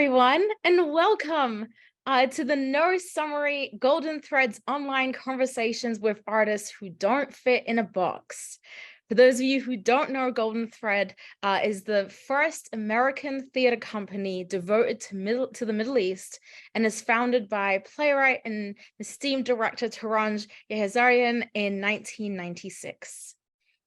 everyone, and welcome to the No Summary Golden Threads online conversations with artists who don't fit in a box. For those of you who don't know, Golden Thread is the first American theater company devoted to the Middle East and is founded by playwright and esteemed director Tariq Hamami in 1996.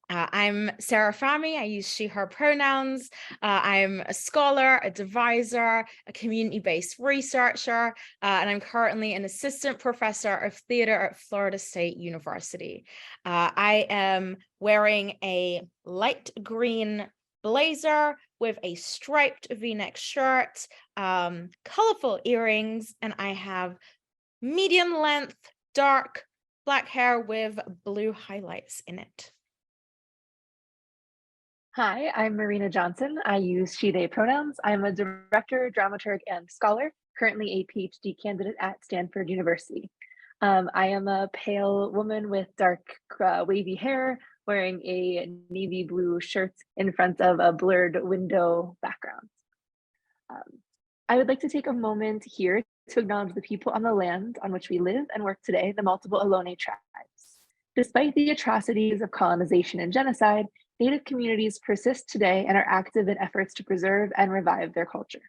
I'm Sarah Fahmy. I use she, her pronouns. I'm a scholar, a deviser, a community-based researcher, and I'm currently an assistant professor of theater at Florida State University. I am wearing a light green blazer with a striped V-neck shirt, colorful earrings, and I have medium length, dark black hair with blue highlights in it. Hi, I'm Marina Johnson. I use she, they pronouns. I'm a director, dramaturg, and scholar, currently a PhD candidate at Stanford University. I am a pale woman with dark wavy hair, wearing a navy blue shirt in front of a blurred window background. I would like to take a moment here to acknowledge the people on the land on which we live and work today, the multiple Ohlone tribes. Despite the atrocities of colonization and genocide, Native communities persist today and are active in efforts to preserve and revive their culture.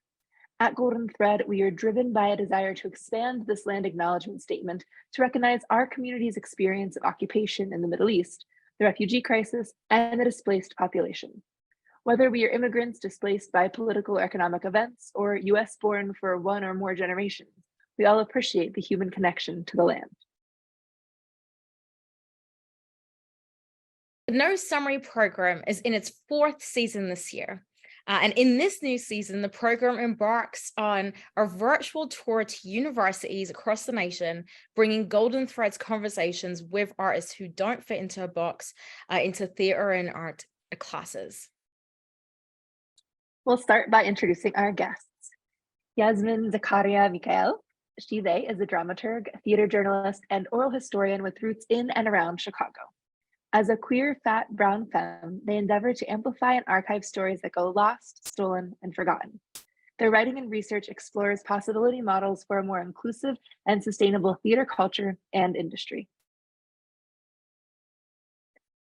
At Golden Thread, we are driven by a desire to expand this land acknowledgement statement to recognize our community's experience of occupation in the Middle East, the refugee crisis, and the displaced population. Whether we are immigrants displaced by political or economic events, or US born for one or more generations, we all appreciate the human connection to the land. The No Summary program is in its 4th season this year. And in this new season, the program embarks on a virtual tour to universities across the nation, bringing Golden Threads conversations with artists who don't fit into a box into theater and art classes. We'll start by introducing our guests. Yasmin Zacaria Mikhaiel. She, they is a dramaturg, theater journalist, and oral historian with roots in and around Chicago. As a queer, fat, brown femme, they endeavor to amplify and archive stories that go lost, stolen, and forgotten. Their writing and research explores possibility models for a more inclusive and sustainable theater culture and industry.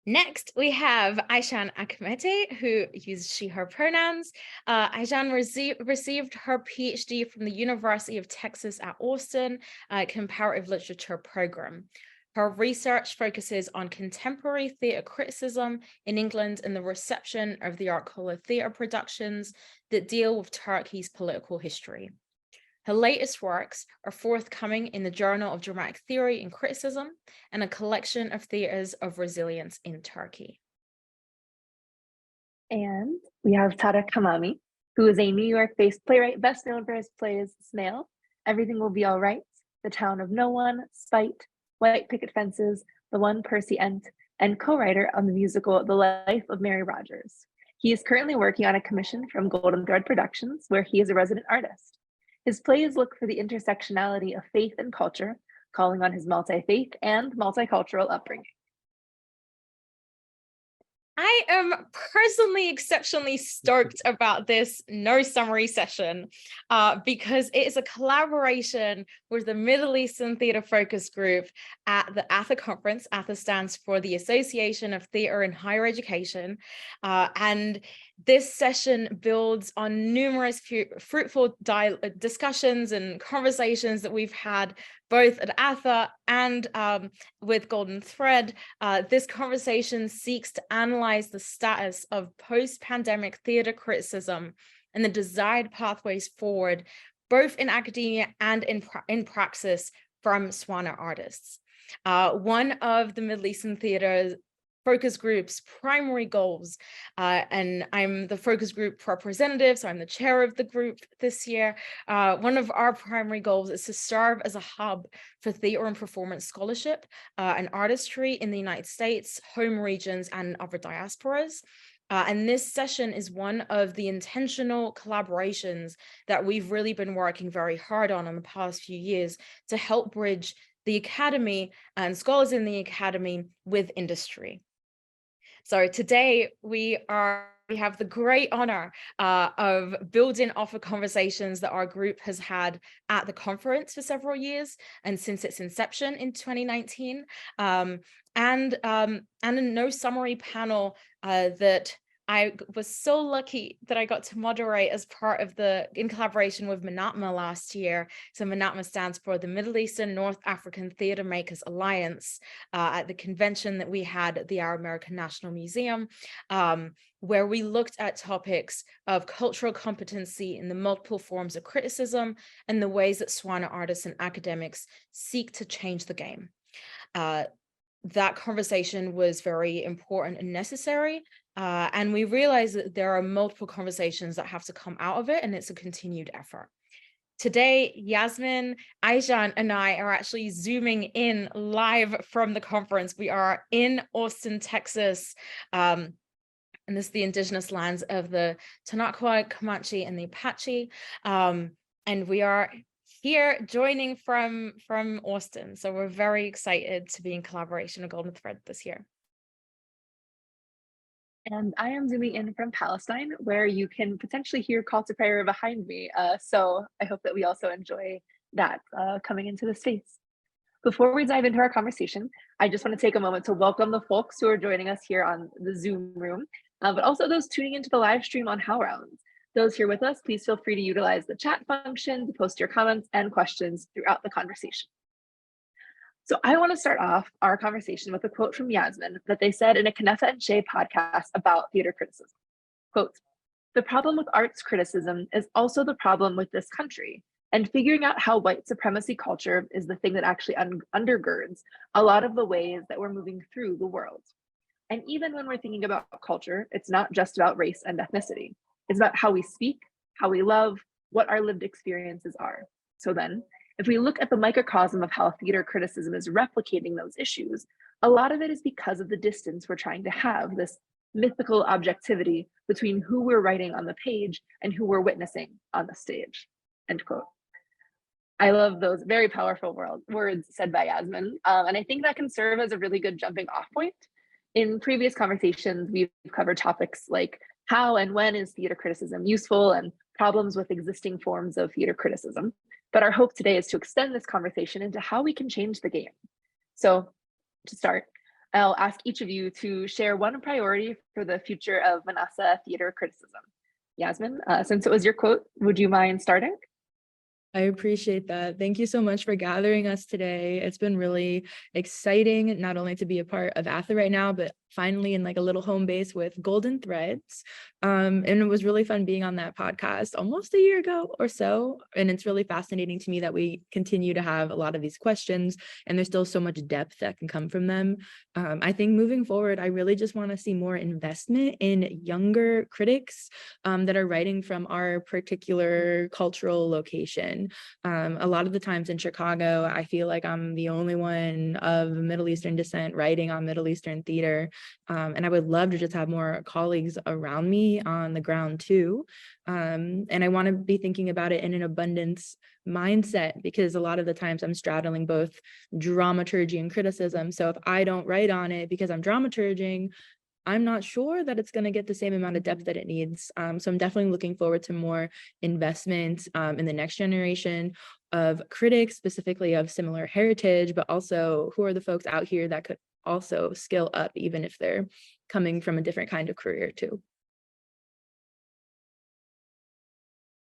Next, we have Aycan Akçamete, who uses she, her pronouns. Aycan received her PhD from the University of Texas at Austin, comparative literature program. Her research focuses on contemporary theatre criticism in England and the reception of the art color theatre productions that deal with Turkey's political history. Her latest works are forthcoming in the Journal of Dramatic Theory and Criticism and a collection of theatres of resilience in Turkey. And we have Tariq Hamami, who is a New York-based playwright best known for his plays Snail, Everything Will Be All Right, The Town of No One, Spite, White Picket Fences, The One Percy Ent, and co-writer on the musical The Life of Mary Rogers. He is currently working on a commission from Golden Thread Productions, where he is a resident artist. His plays look for the intersectionality of faith and culture, calling on his multi-faith and multicultural upbringing. I am personally exceptionally stoked about this No Summary session because it is a collaboration with the Middle Eastern Theatre Focus Group at the ATHE conference. ATHE stands for the Association of Theatre in Higher Education. And this session builds on numerous fruitful discussions and conversations that we've had both at ATHE and with Golden Thread. This conversation seeks to analyze the status of post-pandemic theatre criticism and the desired pathways forward, both in academia and in praxis from SWANA artists. One of the Middle Eastern Theatre Focus Group's primary goals, and I'm the focus group representative, so I'm the chair of the group this year. One of our primary goals is to serve as a hub for theater and performance scholarship and artistry in the United States, home regions, and other diasporas. And this session is one of the intentional collaborations that we've really been working very hard on in the past few years to help bridge the academy and scholars in the academy with industry. So today we are we have the great honor of building off of conversations that our group has had at the conference for several years and since its inception in 2019, and a no summary panel that I was so lucky that I got to moderate as part of in collaboration with MNATMA last year. So MNATMA stands for the Middle Eastern North African Theatre Makers Alliance, at the convention that we had at the Arab American National Museum, where we looked at topics of cultural competency in the multiple forms of criticism and the ways that SWANA artists and academics seek to change the game. That conversation was very important and necessary. And we realize that there are multiple conversations that have to come out of it, and it's a continued effort. Today, Yasmin, Aycan, and I are actually zooming in live from the conference. We are in Austin, Texas, and this is the indigenous lands of the Tanakwa, Comanche, and the Apache. And we are here joining from Austin. So we're very excited to be in collaboration with Golden Thread this year. And I am zooming in from Palestine, where you can potentially hear call to prayer behind me. So I hope that we also enjoy that coming into the space. Before we dive into our conversation, I just want to take a moment to welcome the folks who are joining us here on the Zoom room, but also those tuning into the live stream on HowlRounds. Those here with us, please feel free to utilize the chat function to post your comments and questions throughout the conversation. So I want to start off our conversation with a quote from Yasmin that they said in a Knefa and Shea podcast about theater criticism. Quote, "The problem with arts criticism is also the problem with this country, and figuring out how white supremacy culture is the thing that actually undergirds a lot of the ways that we're moving through the world. And even when we're thinking about culture, it's not just about race and ethnicity. It's about how we speak, how we love, what our lived experiences are. So then, if we look at the microcosm of how theater criticism is replicating those issues, a lot of it is because of the distance we're trying to have, this mythical objectivity between who we're writing on the page and who we're witnessing on the stage." End quote. I love those very powerful words said by Yasmin. And I think that can serve as a really good jumping off point. In previous conversations, we've covered topics like how and when is theater criticism useful and problems with existing forms of theater criticism. But our hope today is to extend this conversation into how we can change the game. So to start, I'll ask each of you to share one priority for the future of Manasa theater criticism. Yasmin, since it was your quote, would you mind starting? I appreciate that. Thank you so much for gathering us today. It's been really exciting, not only to be a part of ATHE right now, but finally in like a little home base with Golden Threads. And it was really fun being on that podcast almost a year ago or so. And it's really fascinating to me that we continue to have a lot of these questions and there's still so much depth that can come from them. I think moving forward, I really just want to see more investment in younger critics that are writing from our particular cultural location. A lot of the times in Chicago, I feel like I'm the only one of Middle Eastern descent writing on Middle Eastern theater. And I would love to just have more colleagues around me on the ground too. And I want to be thinking about it in an abundance mindset, because a lot of the times I'm straddling both dramaturgy and criticism. So if I don't write on it because I'm dramaturging, I'm not sure that it's going to get the same amount of depth that it needs. So I'm definitely looking forward to more investment in the next generation of critics, specifically of similar heritage, but also who are the folks out here that could also skill up, even if they're coming from a different kind of career too.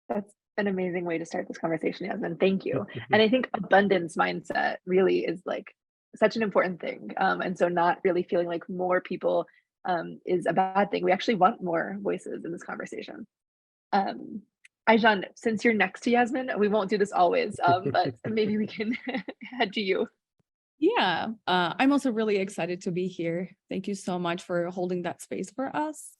That's an amazing way to start this conversation, Yasmin. Thank you. And I think abundance mindset really is like such an important thing. And so not really feeling like more people is a bad thing. We actually want more voices in this conversation. Aycan, since you're next to Yasmin, we won't do this always, but maybe we can head to you. Yeah, I'm also really excited to be here. Thank you so much for holding that space for us.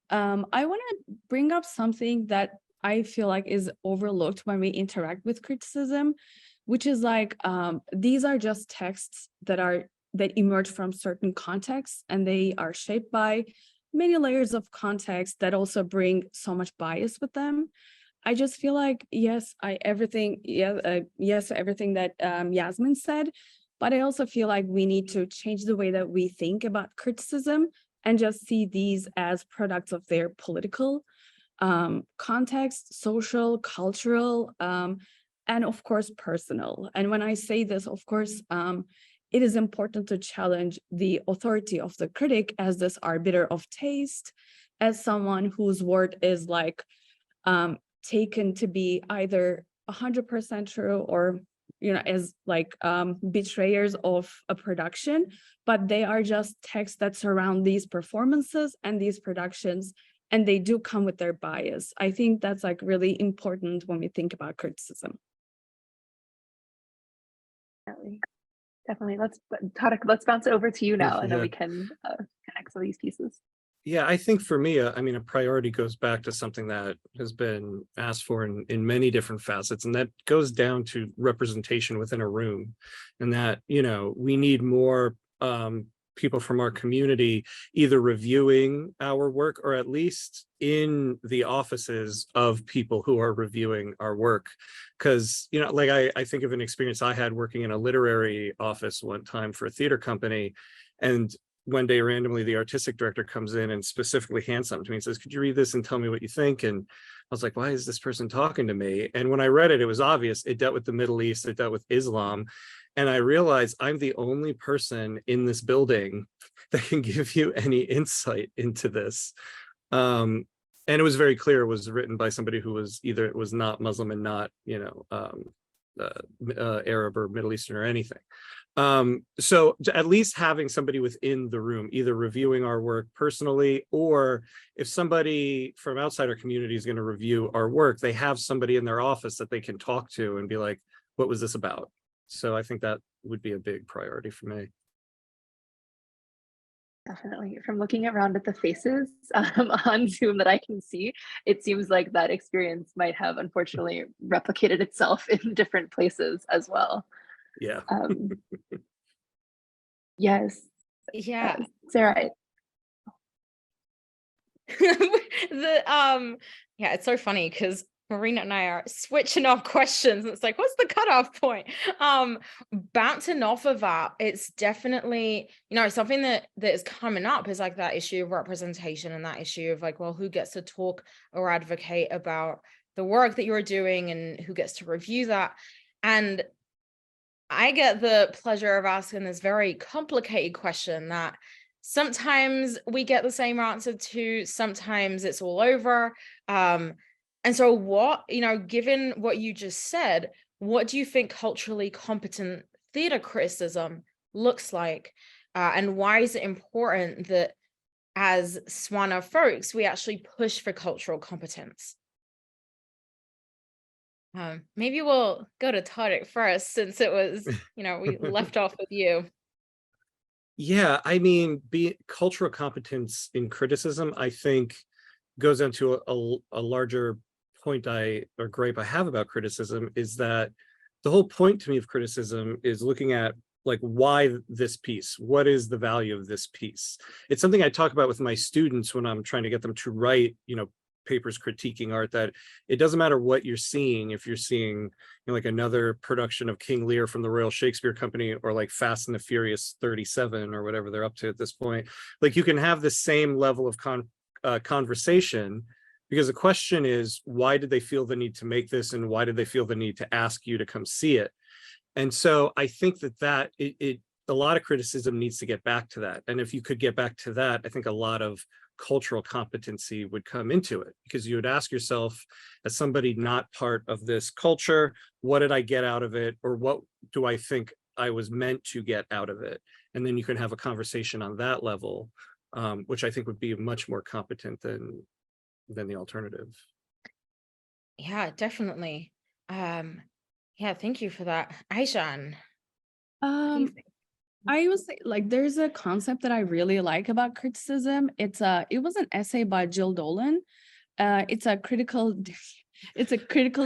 I want to bring up something that I feel like is overlooked when we interact with criticism, which is like, these are just texts that emerge from certain contexts, and they are shaped by many layers of context that also bring so much bias with them. I just feel like, yes, everything that Yasmin said, but I also feel like we need to change the way that we think about criticism and just see these as products of their political context, social, cultural, and of course, personal. And when I say this, of course, it is important to challenge the authority of the critic as this arbiter of taste, as someone whose word is like taken to be either 100% true or, you know, as like betrayers of a production, but they are just texts that surround these performances and these productions, and they do come with their bias. I think that's like really important when we think about criticism. Definitely. Tariq, let's bounce it over to you now, and then Yeah. we can connect some of these pieces. Yeah, I think for me, I mean, a priority goes back to something that has been asked for in many different facets, and that goes down to representation within a room, and that, you know, we need more people from our community either reviewing our work or at least in the offices of people who are reviewing our work. Because, you know, like I think of an experience I had working in a literary office one time for a theater company, and one day randomly the artistic director comes in and specifically hands something to me and says, could you read this and tell me what you think? And I was like, why is this person talking to me? And when I read it, it was obvious. It dealt with the Middle East, it dealt with Islam. And I realized I'm the only person in this building that can give you any insight into this. And it was very clear it was written by somebody who was either it was not Muslim and not, you know, Arab or Middle Eastern or anything. So at least having somebody within the room, either reviewing our work personally, or if somebody from outside our community is going to review our work, they have somebody in their office that they can talk to and be like, what was this about? So I think that would be a big priority for me. Definitely. From looking around at the faces on Zoom that I can see, it seems like that experience might have unfortunately replicated itself in different places as well. Yeah. Yes. Yeah. Sarah. Yeah, it's so funny because Marina and I are switching off questions. And it's like, what's the cutoff point? Bouncing off of that, it's definitely, you know, something that is coming up is like that issue of representation and that issue of like, well, who gets to talk or advocate about the work that you're doing and who gets to review that. And I get the pleasure of asking this very complicated question that sometimes we get the same answer to, sometimes it's all over. And so what, you know, given what you just said, what do you think culturally competent theater criticism looks like? And why is it important that as SWANA folks, we actually push for cultural competence? Maybe we'll go to Tariq first, since it was, you know, we left off with you. Yeah, I mean, cultural competence in criticism, I think, goes into a larger point or gripe I have about criticism, is that the whole point to me of criticism is looking at like, why this piece? What is the value of this piece? It's something I talk about with my students when I'm trying to get them to write, you know, papers critiquing art, that it doesn't matter what you're seeing. If you're seeing, you know, like another production of King Lear from the Royal Shakespeare Company, or like Fast and the Furious 37 or whatever they're up to at this point, like you can have the same level of conversation, because the question is, why did they feel the need to make this, and why did they feel the need to ask you to come see it? And so I think that a lot of criticism needs to get back to that. And if you could get back to that, I think a lot of cultural competency would come into it, because you would ask yourself, as somebody not part of this culture, what did I get out of it? Or what do I think I was meant to get out of it? And then you can have a conversation on that level, which I think would be much more competent than the alternative. Yeah, definitely. Yeah, thank you for that. Aycan. I would say, like, there's a concept that I really like about criticism. It was an essay by Jill Dolan. It's a critical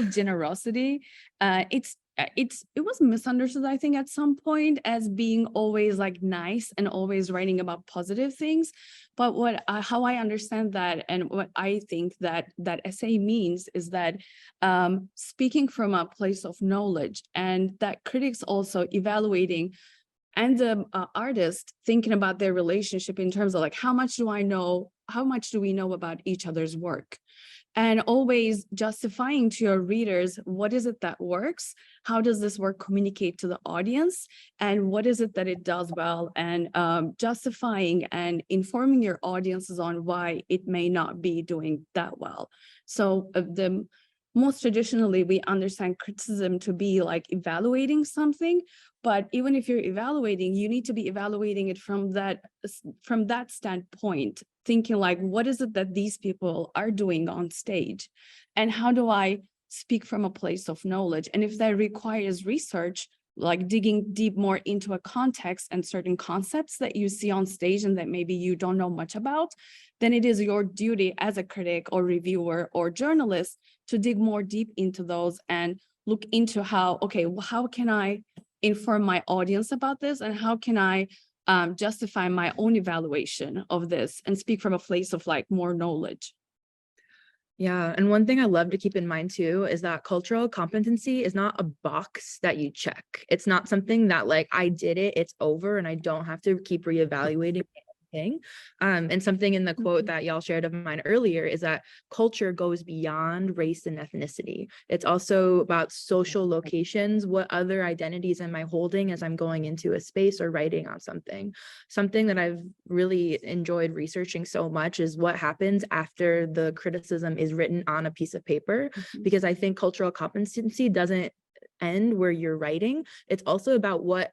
generosity. It was misunderstood, I think, at some point as being always like nice and always writing about positive things. But how I understand that, and what I think that essay means, is that speaking from a place of knowledge, and that critics also evaluating and the artist thinking about their relationship in terms of like, how much do we know about each other's work? And always justifying to your readers, what is it that works? How does this work communicate to the audience? And what is it that it does well? And justifying and informing your audiences on why it may not be doing that well. So the most traditionally, we understand criticism to be like evaluating something, but even if you're evaluating, you need to be evaluating it from that standpoint, thinking like, what is it that these people are doing on stage? And how do I speak from a place of knowledge? And if that requires research, like digging deep more into a context and certain concepts that you see on stage and that maybe you don't know much about, then it is your duty as a critic or reviewer or journalist to dig more deep into those and look into how can I inform my audience about this, and how can I justify my own evaluation of this and speak from a place of like more knowledge. Yeah, and one thing I love to keep in mind too is that cultural competency is not a box that you check. It's not something that like, I did it, it's over, and I don't have to keep reevaluating anything. And something in the quote that y'all shared of mine earlier is that culture goes beyond race and ethnicity. It's also about social locations. What other identities am I holding as I'm going into a space or writing on something? Something that I've really enjoyed researching so much is what happens after the criticism is written on a piece of paper, because I think cultural competency doesn't end where you're writing. It's also about what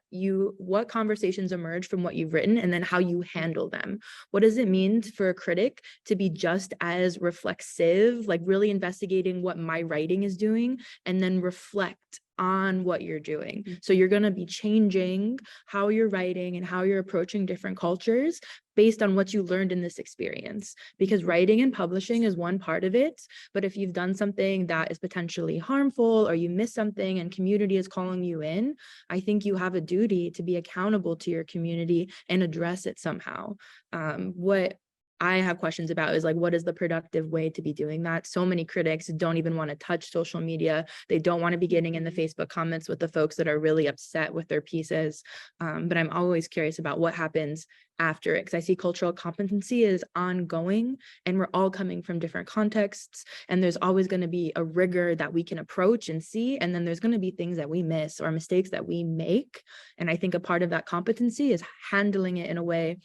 conversations emerge from what you've written, and then how you handle them. What does it mean for a critic to be just as reflexive, like really investigating what my writing is doing, and then reflect on what you're doing? So you're going to be changing how you're writing and how you're approaching different cultures based on what you learned in this experience, because writing and publishing is one part of it. But if you've done something that is potentially harmful, or you miss something and community is calling you in, I think you have a duty to be accountable to your community and address it somehow. What I have questions about is like, what is the productive way to be doing that? So many critics don't even want to touch social media. They don't want to be getting in the Facebook comments with the folks that are really upset with their pieces. But I'm always curious about what happens after it, because I see cultural competency is ongoing, and we're all coming from different contexts, and there's always going to be a rigor that we can approach and see, and then there's going to be things that we miss or mistakes that we make. And I think a part of that competency is handling it in a way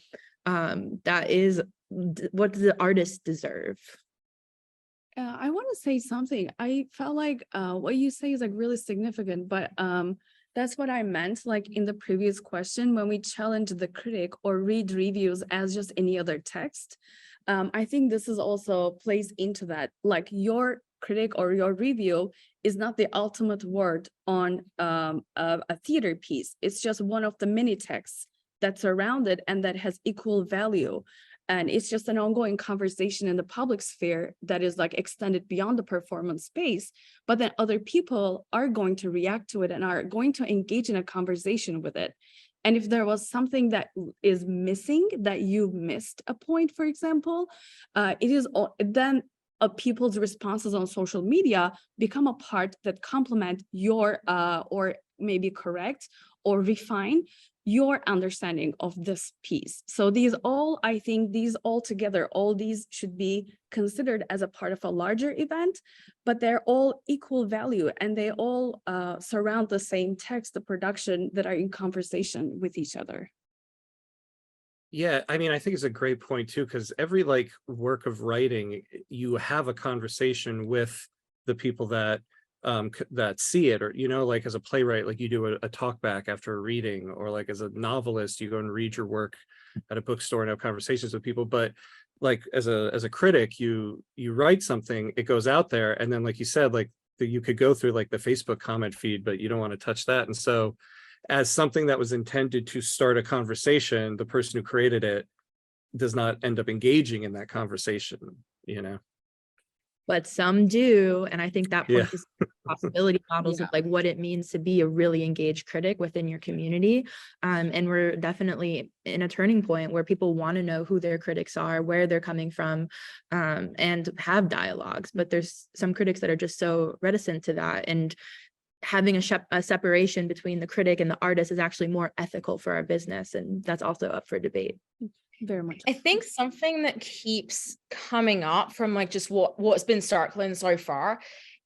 that is what the artists deserve. I want to say something. I felt like what you say is like really significant, but that's what I meant like in the previous question, when we challenge the critic or read reviews as just any other text. I think this is also plays into that, like your critic or your review is not the ultimate word on a theater piece. It's just one of the many texts that's around it and that has equal value. And it's just an ongoing conversation in the public sphere that is like extended beyond the performance space, but then other people are going to react to it and are going to engage in a conversation with it. And if there was something that is missing, that you missed a point, for example, it is then people's responses on social media become a part that complement your or maybe correct or refine your understanding of this piece. So these all, I think these all together, all these should be considered as a part of a larger event, but they're all equal value and they all surround the same text, the production, that are in conversation with each other. Yeah, I mean, I think it's a great point too, because every like work of writing, you have a conversation with the people that see it, or like as a playwright, like you do a talk back after a reading, or like as a novelist, you go and read your work at a bookstore and have conversations with people. But like as a critic, you write something, it goes out there, and then like you said, like you could go through like the Facebook comment feed, but you don't want to touch that. And so as something that was intended to start a conversation, the person who created it does not end up engaging in that conversation, But some do, and I think that point is possibility models of like what it means to be a really engaged critic within your community. And we're definitely in a turning point where people want to know who their critics are, where they're coming from, and have dialogues. But there's some critics that are just so reticent to that. And having a separation between the critic and the artist is actually more ethical for our business, and that's also up for debate. Very much. I think something that keeps coming up from like just what's been circling so far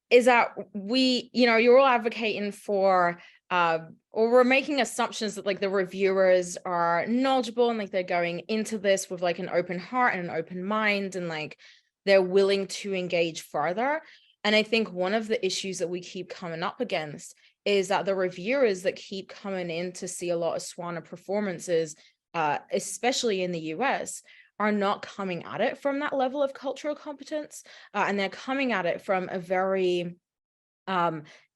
is that you're all advocating for or we're making assumptions that like the reviewers are knowledgeable and like they're going into this with like an open heart and an open mind and like they're willing to engage further. And I think one of the issues that we keep coming up against is that the reviewers that keep coming in to see a lot of SWANA performances, especially in the US, are not coming at it from that level of cultural competence, and they're coming at it from a very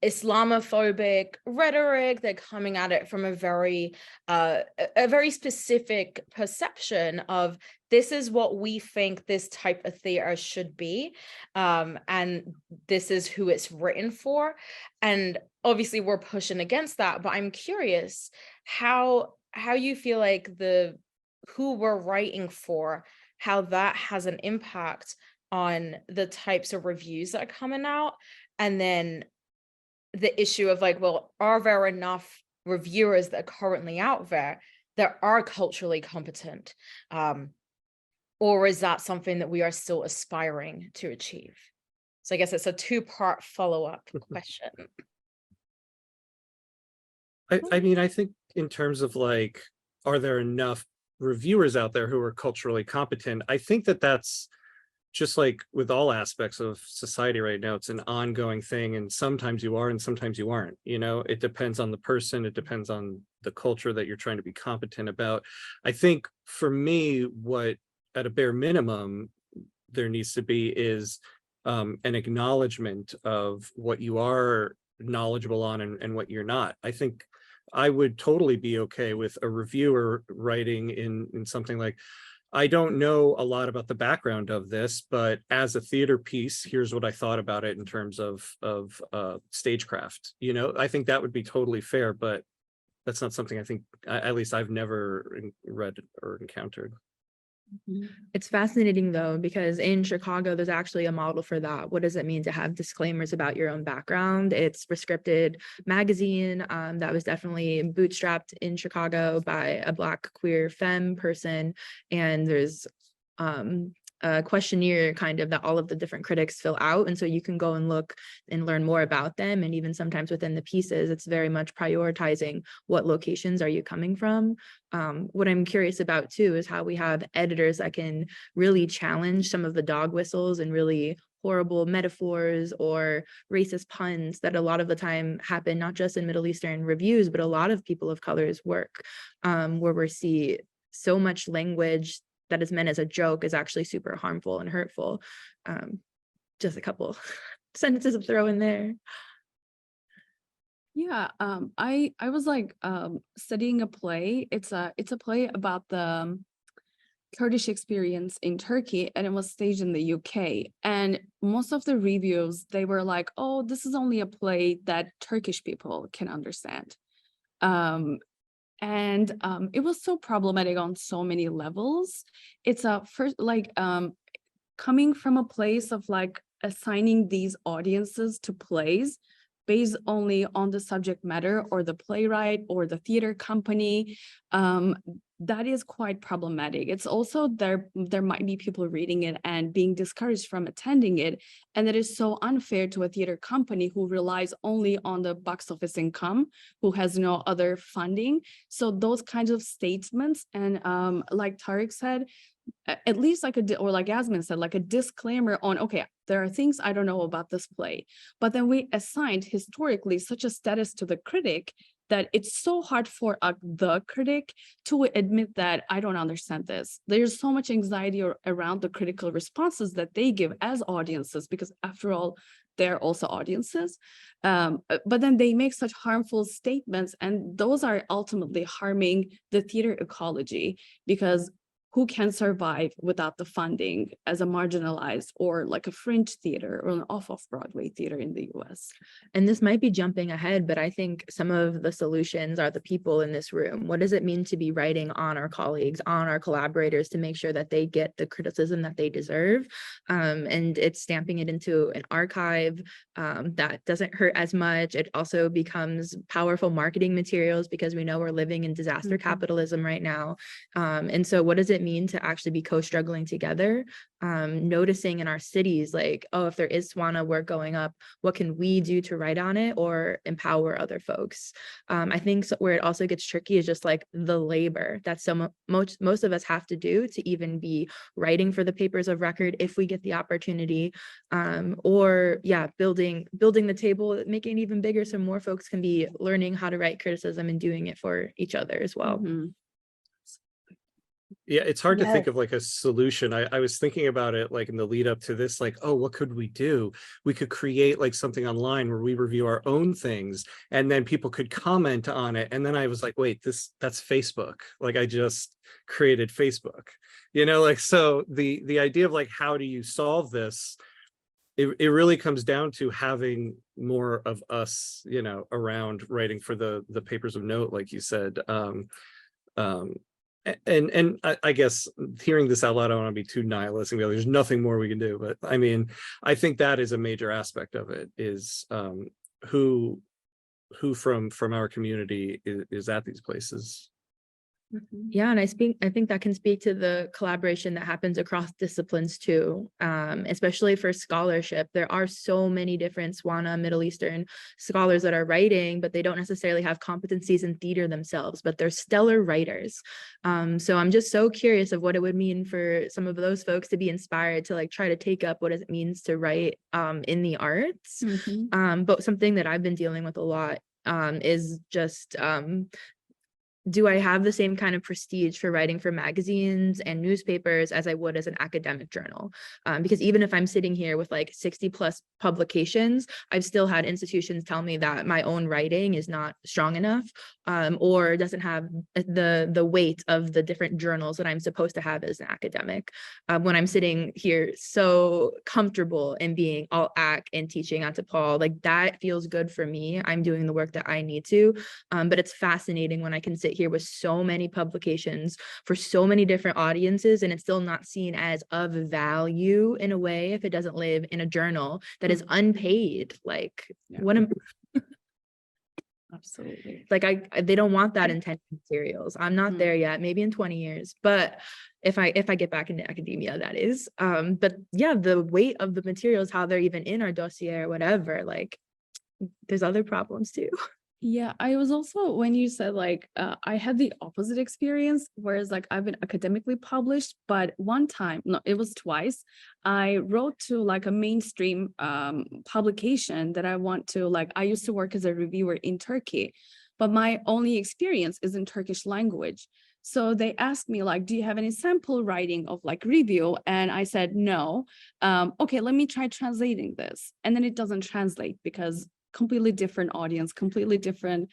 Islamophobic rhetoric. They're coming at it from a very specific perception of this is what we think this type of theater should be, and this is who it's written for. And obviously we're pushing against that, but I'm curious how you feel like who we're writing for, how that has an impact on the types of reviews that are coming out. And then the issue of like, well, are there enough reviewers that are currently out there that are culturally competent? Or is that something that we are still aspiring to achieve? So I guess it's a two-part follow-up question. I mean, I think in terms of like, are there enough reviewers out there who are culturally competent? I think that that's just like with all aspects of society right now, it's an ongoing thing. And sometimes you are and sometimes you aren't. It depends on the person. It depends on the culture that you're trying to be competent about. I think for me, what at a bare minimum there needs to be is an acknowledgement of what you are knowledgeable on and what you're not. I think I would totally be okay with a reviewer writing in something like, I don't know a lot about the background of this, but as a theater piece, here's what I thought about it in terms of stagecraft. I think that would be totally fair, but that's not something I think, at least I've never read or encountered. It's fascinating though, because in Chicago, there's actually a model for that. What does it mean to have disclaimers about your own background? It's Prescripted magazine that was definitely bootstrapped in Chicago by a Black queer femme person. And there's a questionnaire kind of that all of the different critics fill out. And so you can go and look and learn more about them. And even sometimes within the pieces, it's very much prioritizing what locations are you coming from. What I'm curious about too is how we have editors that can really challenge some of the dog whistles and really horrible metaphors or racist puns that a lot of the time happen, not just in Middle Eastern reviews, but a lot of people of color's work, where we see so much language that is meant as a joke is actually super harmful and hurtful. Just a couple sentences to throw in there. Yeah, I was like studying a play. It's a play about the Kurdish experience in Turkey, and it was staged in the UK. And most of the reviews, they were like, "Oh, this is only a play that Turkish people can understand." And it was so problematic on so many levels. It's coming from a place of like assigning these audiences to plays based only on the subject matter or the playwright or the theater company. That is quite problematic. It's also there might be people reading it and being discouraged from attending it. And that is so unfair to a theater company who relies only on the box office income, who has no other funding. So those kinds of statements, and like Tariq said, at least or like Yasmin said, like a disclaimer on, okay, there are things I don't know about this play, but then we assigned historically such a status to the critic that it's so hard for the critic to admit that I don't understand this. There's so much anxiety around the critical responses that they give as audiences, because after all, they're also audiences. But then they make such harmful statements, and those are ultimately harming the theater ecology, because who can survive without the funding as a marginalized or like a fringe theater or an off-Broadway theater in the US. And this might be jumping ahead, but I think some of the solutions are the people in this room. What does it mean to be writing on our colleagues, on our collaborators, to make sure that they get the criticism that they deserve? And it's stamping it into an archive that doesn't hurt as much. It also becomes powerful marketing materials because we know we're living in disaster capitalism right now. And so what does it mean to actually be co-struggling together? Noticing in our cities, like, oh, if there is SWANA work going up, what can we do to write on it or empower other folks? I think where it also gets tricky is just like the labor that most of us have to do to even be writing for the papers of record if we get the opportunity, or yeah, building the table, making it even bigger so more folks can be learning how to write criticism and doing it for each other as well. Yeah, it's hard to think of like a solution. I was thinking about it like in the lead up to this, like, oh, what could we do? We could create like something online where we review our own things and then people could comment on it. And then I was like, wait, that's Facebook. Like I just created Facebook, like, so the idea of like, how do you solve this? It really comes down to having more of us, around writing for the papers of note, like you said. And I guess hearing this out loud, I don't want to be too nihilist and go, there's nothing more we can do. But I mean, I think that is a major aspect of it, is who from our community is at these places. Yeah, and I think that can speak to the collaboration that happens across disciplines too, especially for scholarship. There are so many different SWANA Middle Eastern scholars that are writing, but they don't necessarily have competencies in theater themselves, but they're stellar writers. So I'm just so curious of what it would mean for some of those folks to be inspired to like try to take up what it means to write in the arts. But something that I've been dealing with a lot is just do I have the same kind of prestige for writing for magazines and newspapers as I would as an academic journal? Because even if I'm sitting here with like 60 plus publications, I've still had institutions tell me that my own writing is not strong enough, or doesn't have the weight of the different journals that I'm supposed to have as an academic. When I'm sitting here so comfortable in being all AC and teaching onto Paul, like that feels good for me. I'm doing the work that I need to, but it's fascinating when I can sit here with so many publications for so many different audiences and it's still not seen as of value in a way if it doesn't live in a journal that is unpaid. Like what am Absolutely. like they don't want that intensive materials. I'm not there yet, maybe in 20 years, but if I get back into academia, that is. But yeah, the weight of the materials, how they're even in our dossier or whatever, like there's other problems too. Yeah, I was also, when you said like, I had the opposite experience, whereas like I've been academically published, but one time, no, it was twice, I wrote to like a mainstream publication that I want to, like, I used to work as a reviewer in Turkey, but my only experience is in Turkish language. So they asked me like, do you have any sample writing of like review? And I said, no. Okay, let me try translating this. And then it doesn't translate because completely different audience, completely different,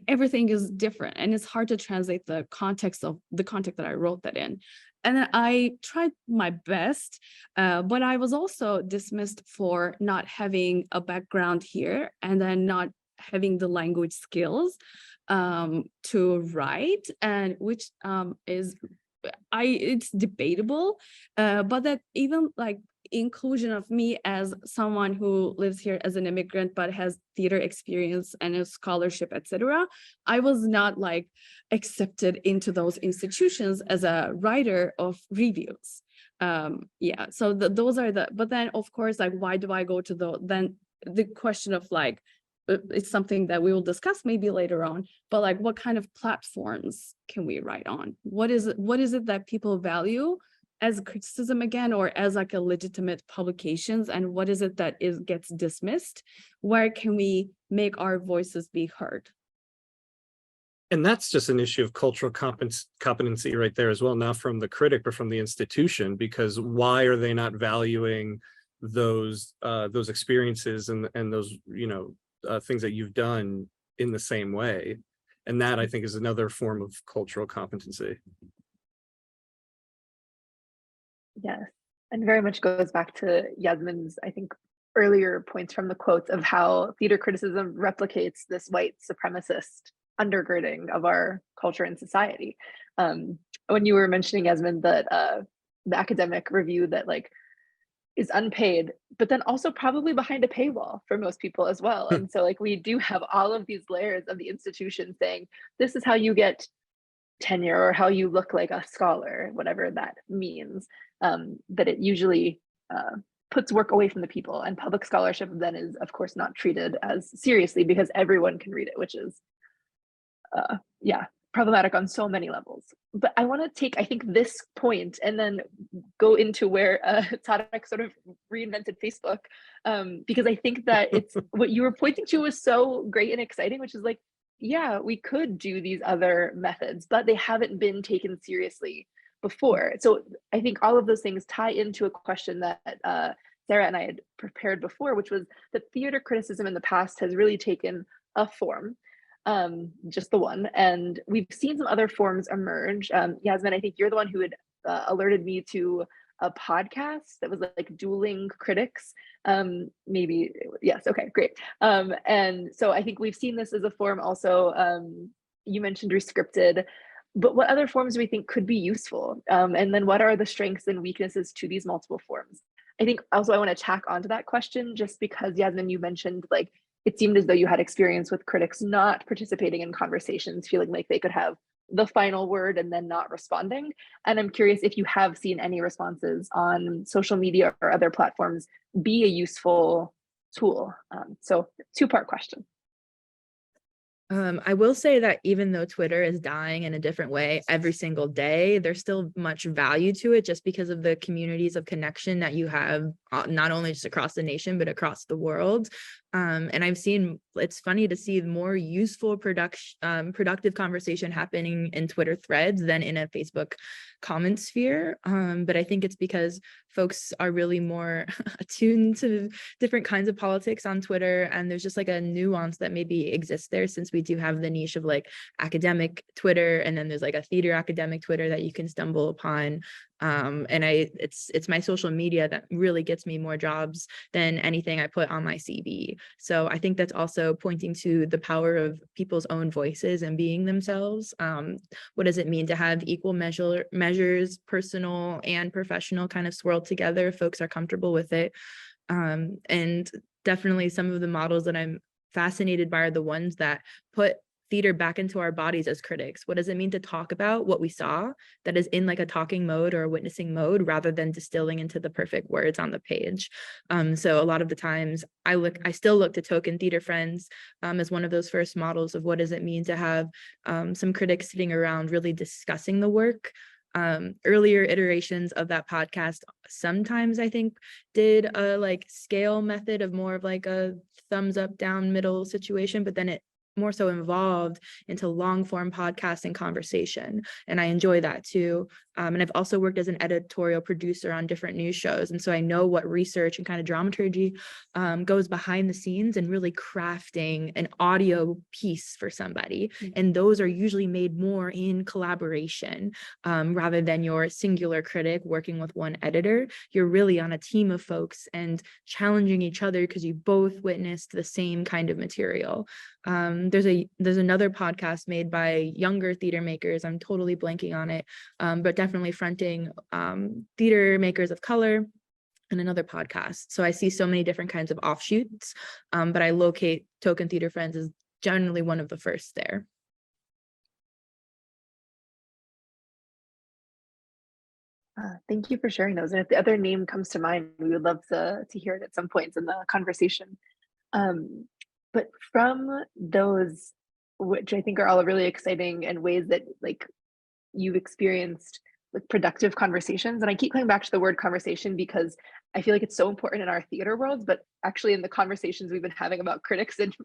everything is different. And it's hard to translate the context that I wrote that in. And then I tried my best, but I was also dismissed for not having a background here and then not having the language skills to write, and which it's debatable, but that even like inclusion of me as someone who lives here as an immigrant but has theater experience and a scholarship, etc., I was not like accepted into those institutions as a writer of reviews. Yeah, so those are but then of course, like, why do I go to then the question of like, it's something that we will discuss maybe later on, but like, what kind of platforms can we write on? What is it that people value as criticism again, or as like a legitimate publications, and what is it that gets dismissed? Where can we make our voices be heard? And that's just an issue of cultural competency right there as well, not from the critic, but from the institution, because why are they not valuing those experiences and those, things that you've done in the same way? And that, I think, is another form of cultural competency. Yes, and very much goes back to Yasmin's, I think, earlier points from the quotes of how theater criticism replicates this white supremacist undergirding of our culture and society. When you were mentioning, Yasmin, that the academic review that like is unpaid, but then also probably behind a paywall for most people as well. And so like we do have all of these layers of the institution saying, this is how you get tenure or how you look like a scholar, whatever that means, that it usually puts work away from the people. And public scholarship then is, of course, not treated as seriously because everyone can read it, which is, yeah, problematic on so many levels. But I want to take, I think, this point and then go into where Tariq sort of reinvented Facebook, because I think that it's what you were pointing to was so great and exciting, which is like, yeah, we could do these other methods, but they haven't been taken seriously before. So I think all of those things tie into a question that Sarah and I had prepared before, which was that theater criticism in the past has really taken a form, just the one. And we've seen some other forms emerge. Yasmin, I think you're the one who had alerted me to a podcast that was like dueling critics. Maybe, yes, okay, great. And so I think we've seen this as a form also. You mentioned rescripted, but what other forms do we think could be useful? And then what are the strengths and weaknesses to these multiple forms? I think also I want to tack onto that question just because, Yasmin, you mentioned like it seemed as though you had experience with critics not participating in conversations, feeling like they could have the final word and then not responding. And I'm curious if you have seen any responses on social media or other platforms be a useful tool. So two-part question. I will say that even though Twitter is dying in a different way every single day, there's still much value to it just because of the communities of connection that you have, not only just across the nation, but across the world. And I've seen, it's funny to see more useful productive conversation happening in Twitter threads than in a Facebook comment sphere. But I think it's because folks are really more attuned to different kinds of politics on Twitter. And there's just like a nuance that maybe exists there, since we do have the niche of like academic Twitter, and then there's like a theater academic Twitter that you can stumble upon. And it's my social media that really gets me more jobs than anything I put on my CV. So I think that's also pointing to the power of people's own voices and being themselves. What does it mean to have equal measures, personal and professional, kind of swirled together if folks are comfortable with it? And definitely some of the models that I'm fascinated by are the ones that put theater back into our bodies as critics. What does it mean to talk about what we saw that is in like a talking mode or a witnessing mode, rather than distilling into the perfect words on the page? So a lot of the times I still look to Token Theater Friends as one of those first models of what does it mean to have some critics sitting around really discussing the work. Earlier iterations of that podcast sometimes I think did a like scale method of more of like a thumbs up down middle situation, but then it more so involved into long form podcast and conversation. And I enjoy that too. And I've also worked as an editorial producer on different news shows. And so I know what research and kind of dramaturgy goes behind the scenes and really crafting an audio piece for somebody. And those are usually made more in collaboration rather than your singular critic working with one editor. You're really on a team of folks and challenging each other because you both witnessed the same kind of material. There's another podcast made by younger theater makers. I'm totally blanking on it, but definitely fronting theater makers of color, and another podcast. So I see so many different kinds of offshoots, but I locate Token Theater Friends as generally one of the first there. Thank you for sharing those. And if the other name comes to mind, we would love to hear it at some points in the conversation. But from those, which I think are all really exciting and ways that like you've experienced like productive conversations, and I keep coming back to the word conversation because I feel like it's so important in our theater worlds, but actually in the conversations we've been having about critics, and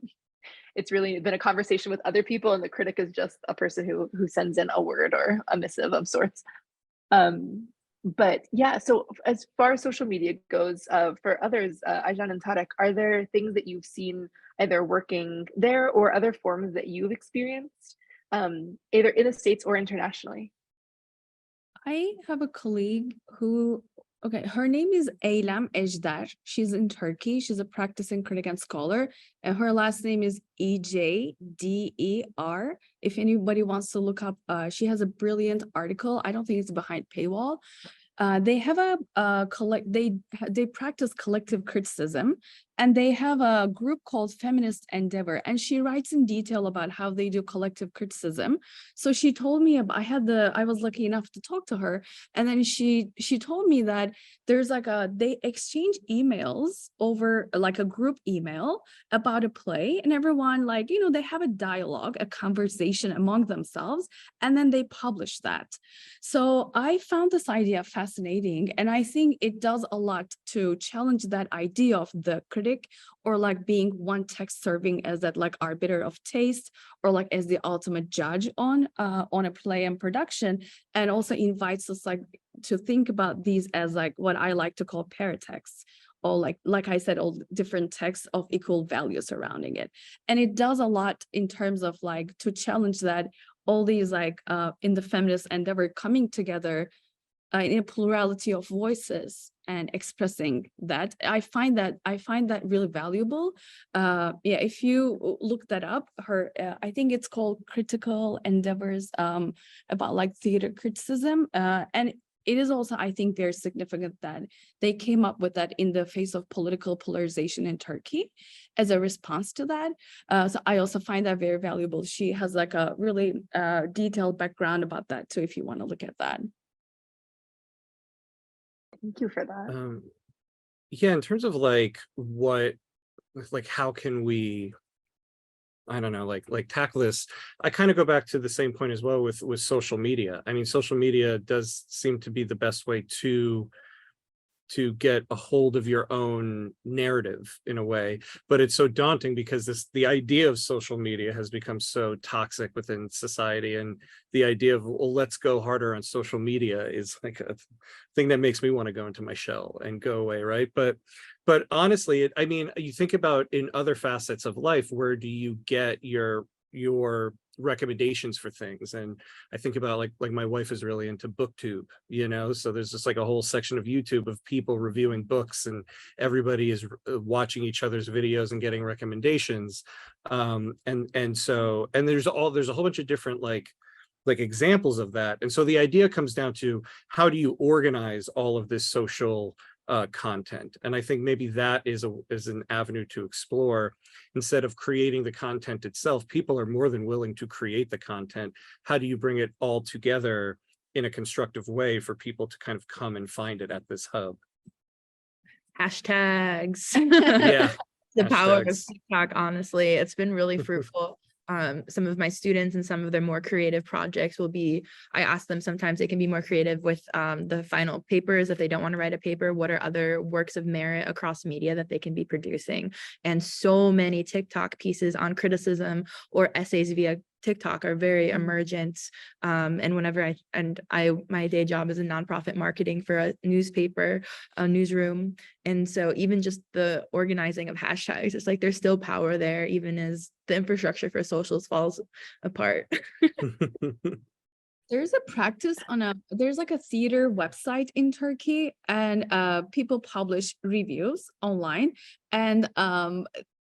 it's really been a conversation with other people, and the critic is just a person who sends in a word or a missive of sorts. But yeah, so as far as social media goes, for others, Aycan and Tariq, are there things that you've seen either working there or other forms that you've experienced, either in the States or internationally? I have a colleague who, okay, her name is Eylem Ejder. She's in Turkey. She's a practicing critic and scholar, and her last name is Ejder. If anybody wants to look up, she has a brilliant article. I don't think it's behind paywall. They have they practice collective criticism, and they have a group called Feminist Endeavor, and she writes in detail about how they do collective criticism. So she told me I was lucky enough to talk to her, and then she told me that there's they exchange emails over like a group email about a play, and everyone they have a dialogue, a conversation among themselves, and then they publish that. So I found this idea fascinating, and I think it does a lot to challenge that idea of the critic, or like being one text serving as that like arbiter of taste, or like as the ultimate judge on a play and production, and also invites us like to think about these as like what I like to call paratexts, or like I said, all different texts of equal value surrounding it. And it does a lot in terms of like to challenge that all these like in the feminist endeavor coming together in a plurality of voices and expressing that. I find that really valuable. Yeah, if you look that up, I think it's called Critical Endeavors about like theater criticism, and it is also, I think, very significant that they came up with that in the face of political polarization in Turkey as a response to that. So I also find that very valuable. She has like a really detailed background about that too, if you want to look at that. Thank you for that. Yeah, in terms of like how can we, I don't know, like tackle this, I kind of go back to the same point as well with social media. I mean, social media does seem to be the best way to get a hold of your own narrative in a way, but it's so daunting because the idea of social media has become so toxic within society, and the idea of, well, let's go harder on social media is like a thing that makes me want to go into my shell and go away, right? But honestly, I mean, you think about in other facets of life, where do you get your recommendations for things? And I think about like my wife is really into booktube, so there's just like a whole section of YouTube of people reviewing books, and everybody is watching each other's videos and getting recommendations, and there's a whole bunch of different like examples of that. And so the idea comes down to, how do you organize all of this social content? And I think maybe that is an avenue to explore. Instead of creating the content itself, people are more than willing to create the content. How do you bring it all together in a constructive way for people to kind of come and find it at this hub? Hashtags. Yeah. The power of Hashtags. TikTok, honestly, it's been really fruitful. Some of my students and some of their more creative projects I ask them sometimes they can be more creative with the final papers. If they don't want to write a paper, what are other works of merit across media that they can be producing? And so many TikTok pieces on criticism or essays via TikTok are very emergent. And whenever my day job is in nonprofit marketing for a newspaper, a newsroom. And so even just the organizing of hashtags, it's like there's still power there, even as the infrastructure for socials falls apart. There's a practice there's like a theater website in Turkey, and people publish reviews online, and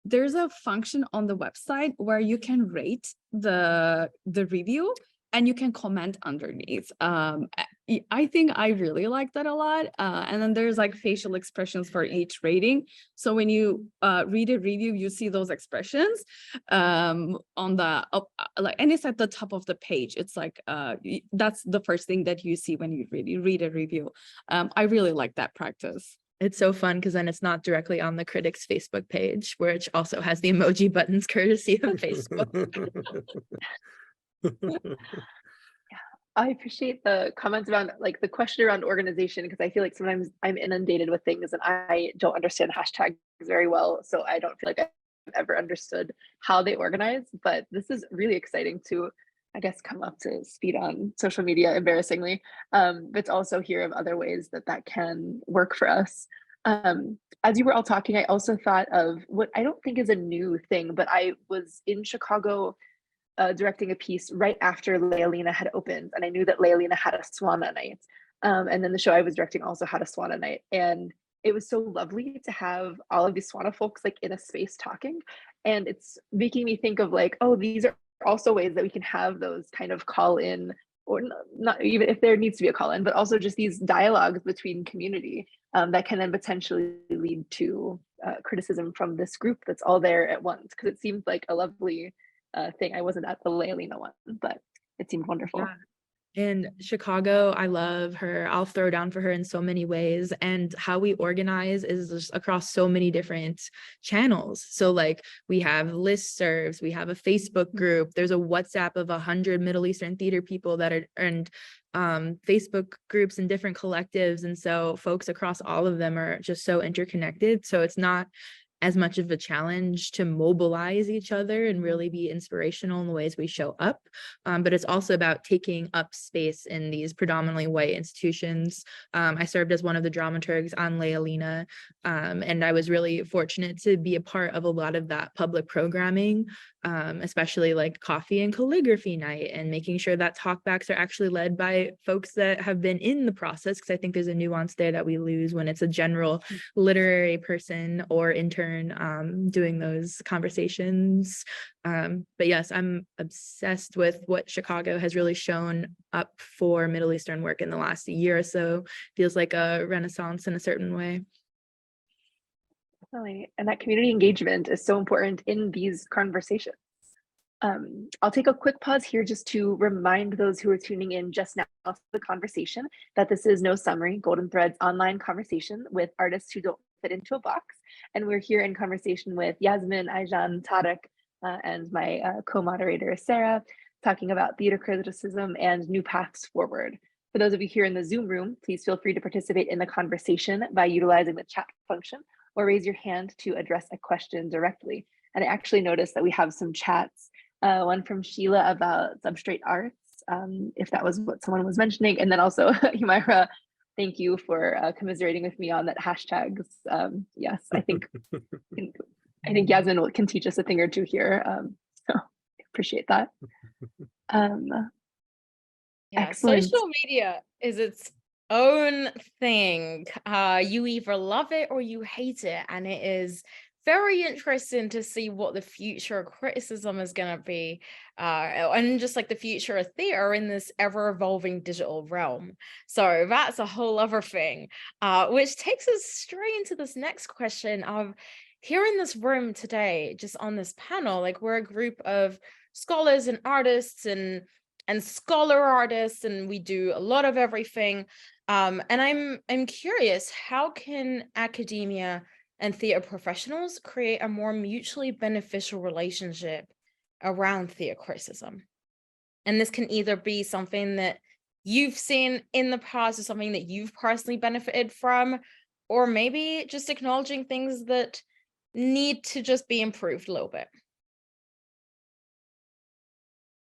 there's a function on the website where you can rate the review and you can comment underneath. I think I really like that a lot. And then there's like facial expressions for each rating. So when you read a review, you see those expressions on the and it's at the top of the page. It's like that's the first thing that you see when you read a review. I really like that practice. It's so fun because then it's not directly on the critic's Facebook page, which also has the emoji buttons courtesy of Facebook. I appreciate the comments around like the question around organization, because I feel like sometimes I'm inundated with things and I don't understand hashtags very well. So I don't feel like I've ever understood how they organize, but this is really exciting to, I guess, come up to speed on social media, embarrassingly, but to also hear of other ways that can work for us. As you were all talking, I also thought of what I don't think is a new thing, but I was in Chicago directing a piece right after Lealina had opened, and I knew that Lealina had a SWANA night. And then the show I was directing also had a SWANA night, and it was so lovely to have all of these SWANA folks like in a space talking, and it's making me think of like, oh, these are also ways that we can have those kind of call in, or not even if there needs to be a call in, but also just these dialogues between community that can then potentially lead to criticism from this group that's all there at once, because it seemed like a lovely thing. I wasn't at the Lealina one, but it seemed wonderful. Yeah. And Chicago, I love her. I'll throw down for her in so many ways. And how we organize is just across so many different channels. So like we have listservs, we have a Facebook group, there's a WhatsApp of 100 Middle Eastern theater people that are, and Facebook groups and different collectives. And so folks across all of them are just so interconnected. So it's not as much of a challenge to mobilize each other and really be inspirational in the ways we show up. But it's also about taking up space in these predominantly white institutions. I served as one of the dramaturgs on Lealina, and I was really fortunate to be a part of a lot of that public programming, especially like coffee and calligraphy night, and making sure that talkbacks are actually led by folks that have been in the process, because I think there's a nuance there that we lose when it's a general literary person or intern doing those conversations. But yes, I'm obsessed with what Chicago has really shown up for Middle Eastern work in the last year or so. Feels like a renaissance in a certain way. Definitely. And that community engagement is so important in these conversations. I'll take a quick pause here just to remind those who are tuning in just now to the conversation that this is no summary, Golden Thread's online conversation with artists who don't fit into a box. And we're here in conversation with Yasmin, Aycan, Tariq, and my co-moderator, Sarah, talking about theater criticism and new paths forward. For those of you here in the Zoom room, please feel free to participate in the conversation by utilizing the chat function or raise your hand to address a question directly. And I actually noticed that we have some chats, one from Sheila about substrate arts, if that was what someone was mentioning. And then also Humaira, thank you for commiserating with me on that hashtags. Yes, I think Yasmin can teach us a thing or two here. So appreciate that. Yeah, excellent. social media is its own thing. You either love it or you hate it, and it is very interesting to see what the future of criticism is going to be, and just like the future of theater in this ever-evolving digital realm. So that's a whole other thing, which takes us straight into this next question of, here in this room today, just on this panel, like we're a group of scholars and artists and scholar artists, and we do a lot of everything. And I'm curious, how can academia and theater professionals create a more mutually beneficial relationship around theater criticism? And this can either be something that you've seen in the past or something that you've personally benefited from, or maybe just acknowledging things that need to just be improved a little bit.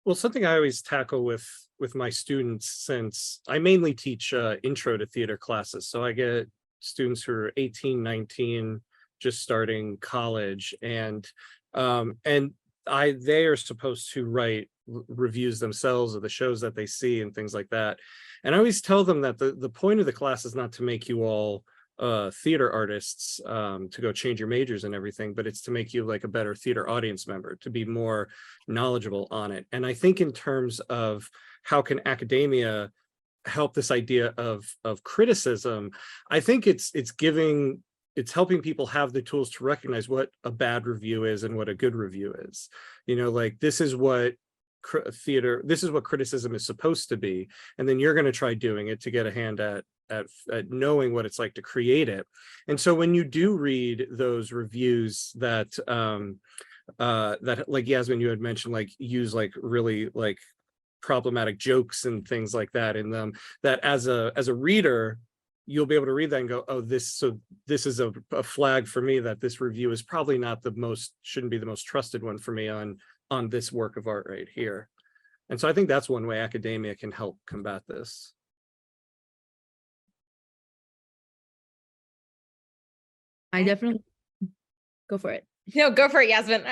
Well, something I always tackle with my students, since I mainly teach intro to theater classes. So I get students who are 18, 19, just starting college, and they are supposed to write reviews themselves of the shows that they see and things like that. And I always tell them that the point of the class is not to make you all theater artists, to go change your majors and everything, but it's to make you like a better theater audience member, to be more knowledgeable on it. And I think in terms of how can academia help this idea of criticism, I think it's helping people have the tools to recognize what a bad review is and what a good review is. You know, like this is what criticism is supposed to be, and then you're going to try doing it to get a hand at knowing what it's like to create it. And so when you do read those reviews that that, like Yasmin, you had mentioned, like use like really like problematic jokes and things like that in them, that as a reader, you'll be able to read that and go, oh, this is a flag for me that this review is probably not shouldn't be the most trusted one for me on this work of art right here. And so I think that's one way academia can help combat this. I definitely go for it. No, go for it, Yasmin.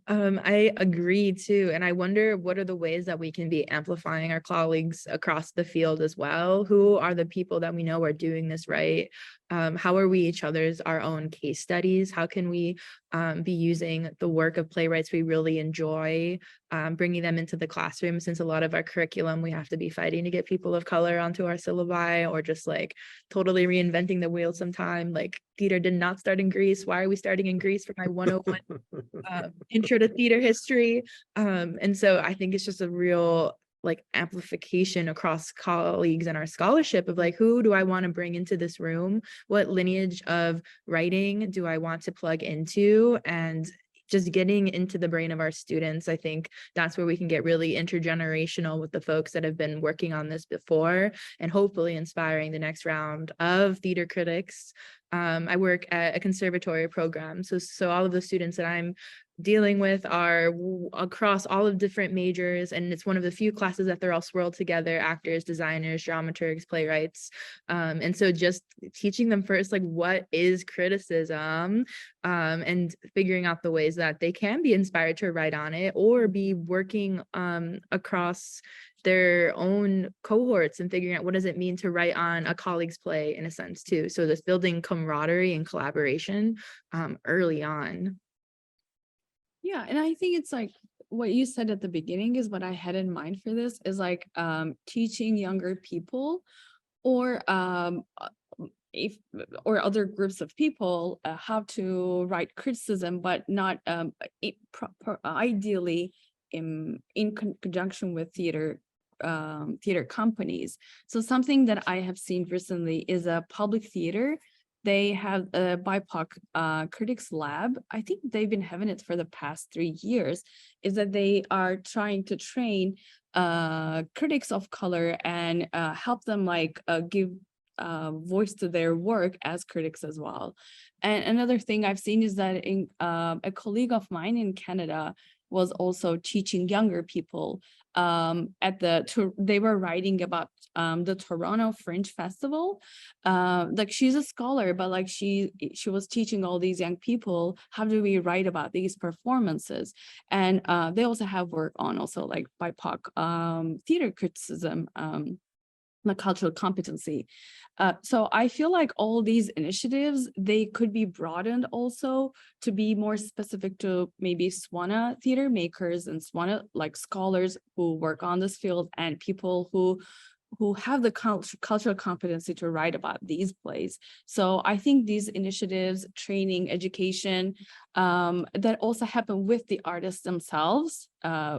I agree too. And I wonder what are the ways that we can be amplifying our colleagues across the field as well? Who are the people that we know are doing this right? How are we each other's our own case studies? How can we be using the work of playwrights we really enjoy, bringing them into the classroom, since a lot of our curriculum, we have to be fighting to get people of color onto our syllabi, or just like totally reinventing the wheel sometime. Like theater did not start in Greece. Why are we starting in Greece for my 101 intro to theater history? And so I think it's just a real like amplification across colleagues and our scholarship of like, who do I want to bring into this room? What lineage of writing do I want to plug into? And just getting into the brain of our students, I think that's where we can get really intergenerational with the folks that have been working on this before, and hopefully inspiring the next round of theater critics. I work at a conservatory program, so all of the students that I'm dealing with are across all of different majors, and it's one of the few classes that they're all swirled together: actors, designers, dramaturgs, playwrights. And so just teaching them first, like, what is criticism, and figuring out the ways that they can be inspired to write on it, or be working across their own cohorts and figuring out what does it mean to write on a colleague's play, in a sense too. So this building camaraderie and collaboration early on. Yeah, and I think it's like what you said at the beginning is what I had in mind for this, is like teaching younger people, or if or other groups of people how to write criticism, but not ideally in conjunction with theater companies. So something that I have seen recently is a public theater. They have a BIPOC critics lab. I think they've been having it for the past 3 years. Is that they are trying to train critics of color and help them like give voice to their work as critics as well. And another thing I've seen is that a colleague of mine in Canada was also teaching younger people they were writing about the Toronto Fringe Festival. Like she's a scholar, but like she was teaching all these young people, how do we write about these performances? And they also have work on also like BIPOC theater criticism, the cultural competency. So I feel like all these initiatives, they could be broadened also to be more specific to maybe SWANA theater makers and SWANA like scholars who work on this field, and people who have the cultural competency to write about these plays. So I think these initiatives, training, education, that also happen with the artists themselves,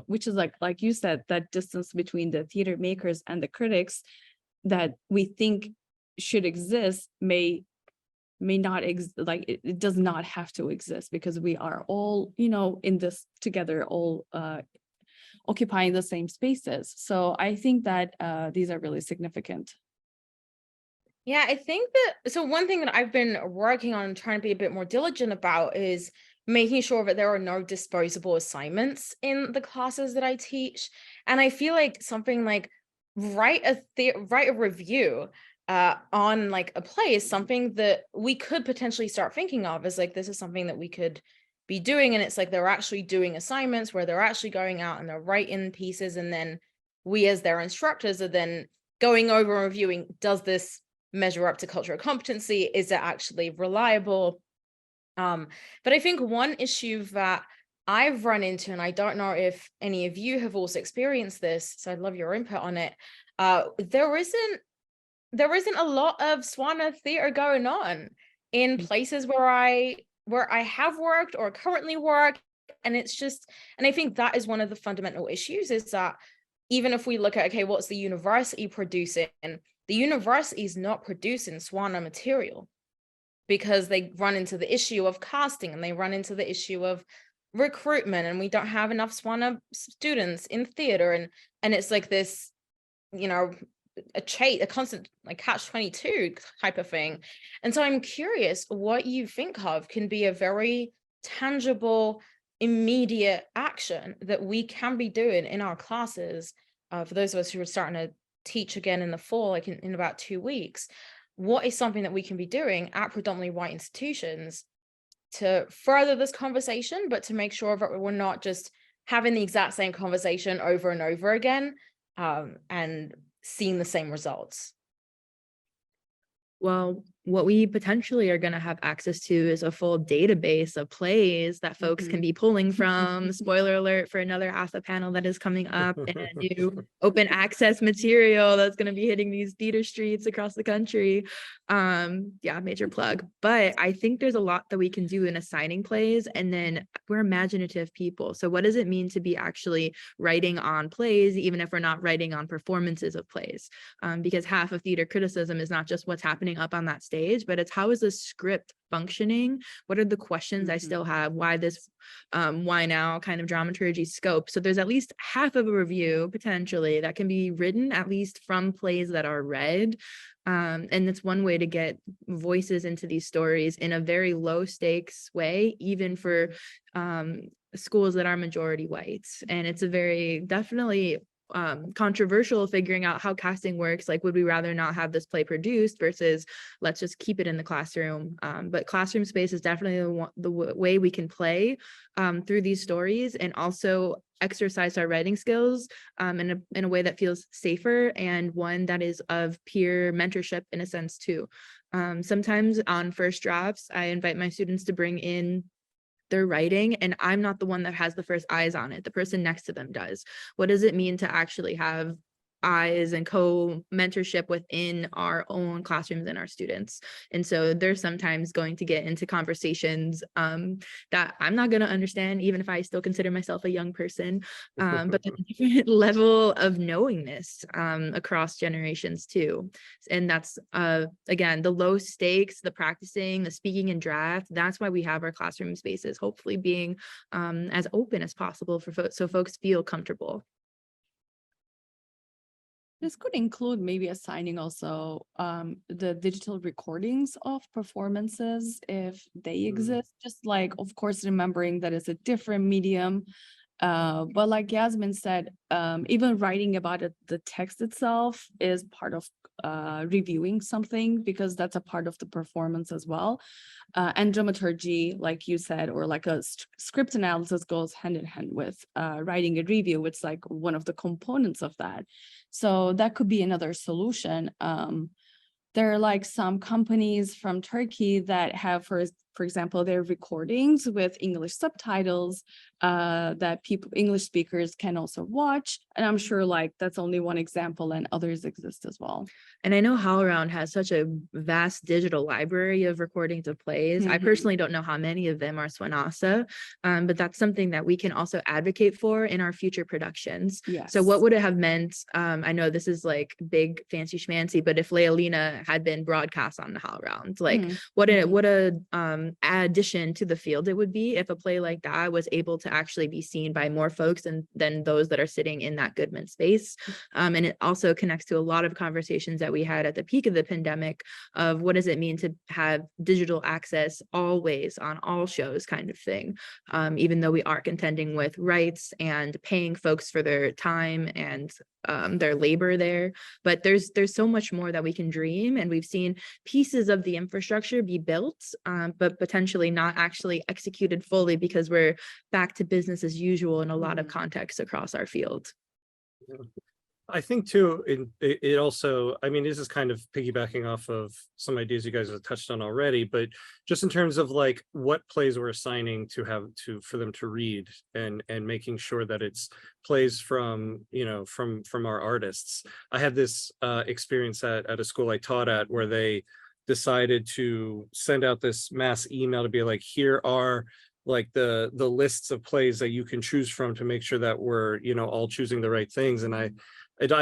which is like you said, that distance between the theater makers and the critics that we think should exist may not like it does not have to exist, because we are all, you know, in this together, all occupying the same spaces. So I think that these are really significant. Yeah, I think that, so one thing that I've been working on, trying to be a bit more diligent about, is making sure that there are no disposable assignments in the classes that I teach. And I feel like something like write a review on like a play is something that we could potentially start thinking of as like, this is something that we could be doing. And it's like they're actually doing assignments where they're actually going out and they're writing pieces, and then we as their instructors are then going over and reviewing, does this measure up to cultural competency? Is it actually reliable? But I think one issue that I've run into, and I don't know if any of you have also experienced this, so I'd love your input on it. There isn't a lot of SWANA theater going on in places where I have worked or currently work. And it's just, and I think that is one of the fundamental issues, is that even if we look at, okay, what's the university producing? The university is not producing SWANA material, because they run into the issue of casting, and they run into the issue of recruitment, and we don't have enough SWANA students in theater, and it's like this, you know, a constant like catch-22 type of thing. And so I'm curious what you think of can be a very tangible, immediate action that we can be doing in our classes, for those of us who are starting to teach again in the fall, like in about 2 weeks. What is something that we can be doing at predominantly white institutions to further this conversation, but to make sure that we're not just having the exact same conversation over and over again, and seeing the same results? Well, what we potentially are going to have access to is a full database of plays that folks can be pulling from. Spoiler alert for another ATHE panel that is coming up, and new open access material that's going to be hitting these theater streets across the country. Yeah, major plug. But I think there's a lot that we can do in assigning plays, and then we're imaginative people. So what does it mean to be actually writing on plays, even if we're not writing on performances of plays? Because half of theater criticism is not just what's happening up on that stage, but it's how is the script functioning? What are the questions I still have? Why this, why now kind of dramaturgy scope? So there's at least half of a review potentially that can be written at least from plays that are read. And it's one way to get voices into these stories in a very low stakes way, even for schools that are majority white. And it's a very definitely controversial figuring out how casting works. Like, would we rather not have this play produced versus let's just keep it in the classroom? But classroom space is definitely the way we can play through these stories, and also exercise our writing skills in a way that feels safer, and one that is of peer mentorship in a sense too. Sometimes on first drafts, I invite my students to bring in their writing, and I'm not the one that has the first eyes on it. The person next to them does. What does it mean to actually have eyes and co-mentorship within our own classrooms and our students? And so they're sometimes going to get into conversations that I'm not going to understand, even if I still consider myself a young person, but a different level of knowingness across generations too. And that's again, the low stakes, the practicing, the speaking in draft. That's why we have our classroom spaces hopefully being as open as possible for so folks feel comfortable. This could include maybe assigning also the digital recordings of performances if they exist, just like, of course, remembering that it's a different medium. But like Yasmin said, even writing about it, the text itself is part of reviewing something, because that's a part of the performance as well. And dramaturgy, like you said, or like a script analysis goes hand in hand with writing a review. It's like one of the components of that. So that could be another solution. There are like some companies from Turkey that have, for example, their recordings with English subtitles that English speakers can also watch. And I'm sure like that's only one example, and others exist as well. And I know HowlRound has such a vast digital library of recordings of plays. I personally don't know how many of them are SWANA, but that's something that we can also advocate for in our future productions. Yes. So what would it have meant? I know this is like big fancy schmancy, but if Leolina had been broadcast on the HowlRound, like what a addition to the field it would be if a play like that was able to actually be seen by more folks than those that are sitting in that Goodman space. And it also connects to a lot of conversations that we had at the peak of the pandemic of what does it mean to have digital access always on all shows kind of thing, even though we are contending with rights and paying folks for their time and their labor there. But there's so much more that we can dream, and we've seen pieces of the infrastructure be built, but potentially not actually executed fully because we're back to business as usual in a lot of contexts across our field. I think too, it also, I mean, this is kind of piggybacking off of some ideas you guys have touched on already, but just in terms of like what plays we're assigning for them to read, and making sure that it's plays from, you know, from our artists. I had this experience at a school I taught at where they decided to send out this mass email to be like, here are like the lists of plays that you can choose from to make sure that we're, you know, all choosing the right things. And I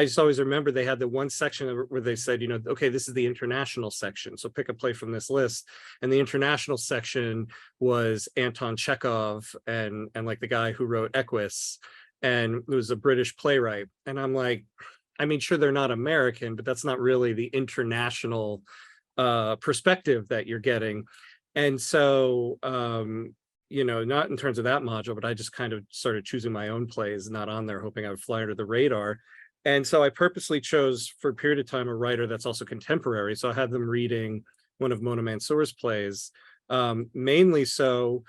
just always remember they had the one section where they said, you know, okay, this is the international section, so pick a play from this list. And the international section was Anton Chekhov and like the guy who wrote Equus, and it was a British playwright. And I'm like, I mean, sure, they're not American, but that's not really the international perspective that you're getting. And so you know, not in terms of that module, but I just kind of started choosing my own plays not on there, hoping I would fly under the radar. And so I purposely chose for a period of time a writer that's also contemporary. So I had them reading one of Mona Mansour's plays, Mainly so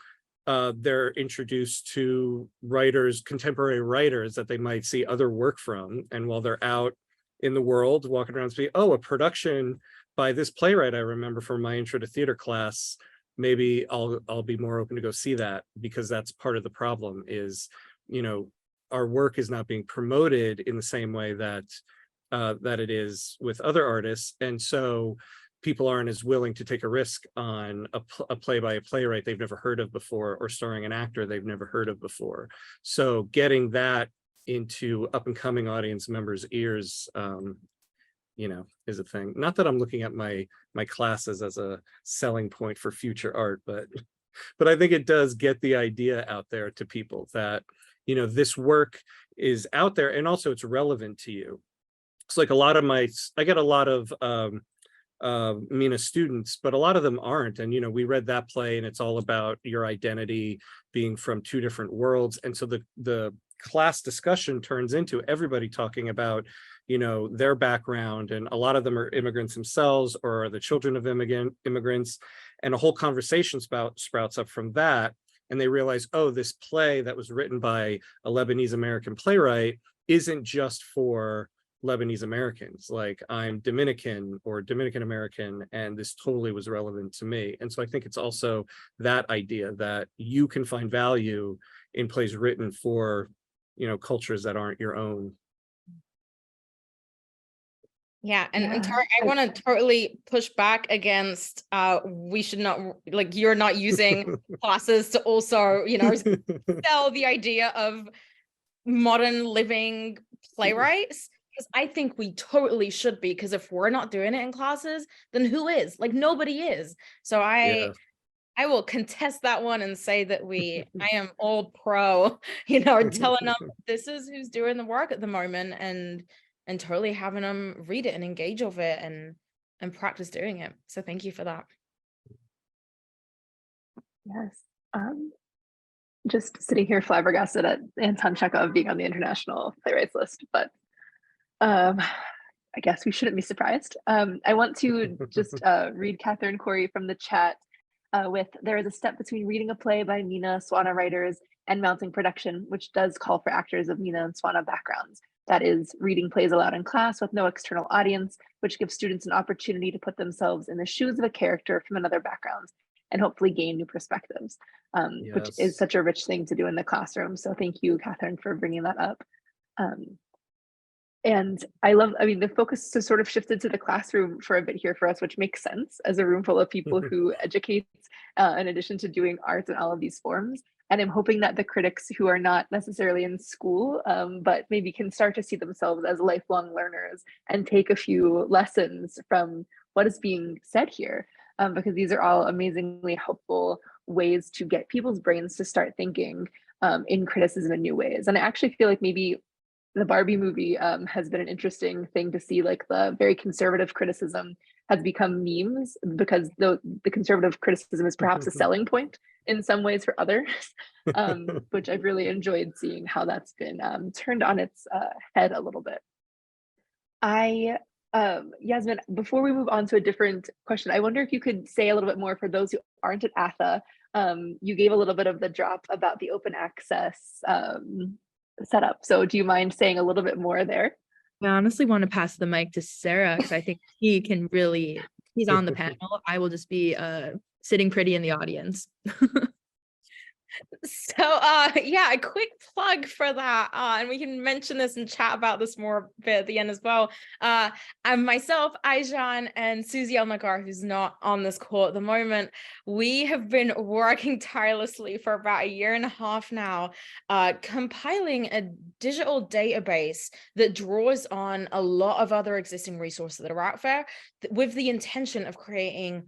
they're introduced to writers, contemporary writers that they might see other work from. And while they're out in the world, walking around, speaking, oh, a production by this playwright I remember from my intro to theater class, maybe I'll be more open to go see that, because that's part of the problem is, you know, our work is not being promoted in the same way that that it is with other artists. And so people aren't as willing to take a risk on a play by a playwright they've never heard of before, or starring an actor they've never heard of before. So getting that into up and coming audience members' ears, you know, is a thing. Not that I'm looking at my classes as a selling point for future art, but I think it does get the idea out there to people that, you know, this work is out there, and also it's relevant to you. It's like a lot of I get a lot of Mina students, but a lot of them aren't. And, you know, we read that play and it's all about your identity being from two different worlds. And so the class discussion turns into everybody talking about, you know, their background, and a lot of them are immigrants themselves or are the children of immigrants, and a whole conversation sprouts up from that. And they realize, oh, this play that was written by a Lebanese American playwright isn't just for Lebanese Americans. Like, I'm Dominican or Dominican American, and this totally was relevant to me. And so I think it's also that idea that you can find value in plays written for, you know, cultures that aren't your own. Yeah, and Tariq, I want to totally push back against we should not, like, you're not using classes to also, you know, sell the idea of modern living playwrights, because I think we totally should be, because if we're not doing it in classes, then who is? Like, nobody is. So I will contest that one and say that I am all pro, you know, telling them this is who's doing the work at the moment, and totally having them read it and engage with it and practice doing it. So thank you for that. Yes. Just sitting here flabbergasted at Anton Chekhov being on the international playwrights list, but I guess we shouldn't be surprised. I want to just read Catherine Corey from the chat with, there is a step between reading a play by Mina, SWANA writers, and mounting production, which does call for actors of Mina and SWANA backgrounds. That is, reading plays aloud in class with no external audience, which gives students an opportunity to put themselves in the shoes of a character from another background and hopefully gain new perspectives, which is such a rich thing to do in the classroom. So thank you, Catherine, for bringing that up. And I mean, the focus has sort of shifted to the classroom for a bit here for us, which makes sense as a room full of people who educate in addition to doing arts in all of these forms. And I'm hoping that the critics who are not necessarily in school, but maybe can start to see themselves as lifelong learners and take a few lessons from what is being said here, because these are all amazingly helpful ways to get people's brains to start thinking in criticism in new ways. And I actually feel like maybe the Barbie movie has been an interesting thing to see, like the very conservative criticism has become memes because the conservative criticism is perhaps a selling point in some ways for others, which I've really enjoyed seeing how that's been turned on its head a little bit. Yasmin, before we move on to a different question, I wonder if you could say a little bit more for those who aren't at ATHE. You gave a little bit of the drop about the open access setup. So do you mind saying a little bit more there? I honestly want to pass the mic to Sarah, because I think he can really, he's on the panel. I will just be sitting pretty in the audience. So yeah, a quick plug for that, and we can mention this and chat about this more a bit at the end as well. And myself, Aycan, and Susie Elnagar, who's not on this call at the moment, we have been working tirelessly for about 1.5 years now, compiling a digital database that draws on a lot of other existing resources that are out there, with the intention of creating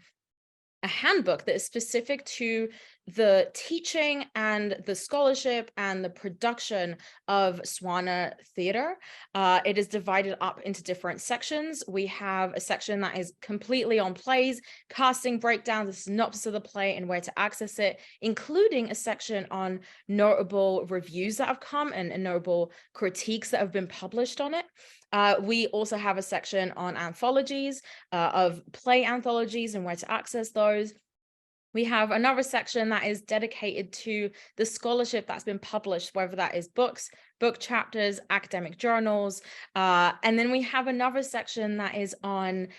a handbook that is specific to the teaching and the scholarship and the production of SWANA theater. It is divided up into different sections. We have a section that is completely on plays, casting breakdowns, the synopsis of the play and where to access it, including a section on notable reviews that have come and notable critiques that have been published on it. We also have a section on anthologies, of play anthologies and where to access those. We have another section that is dedicated to the scholarship that's been published, whether that is books, book chapters, academic journals. And then we have another section that is on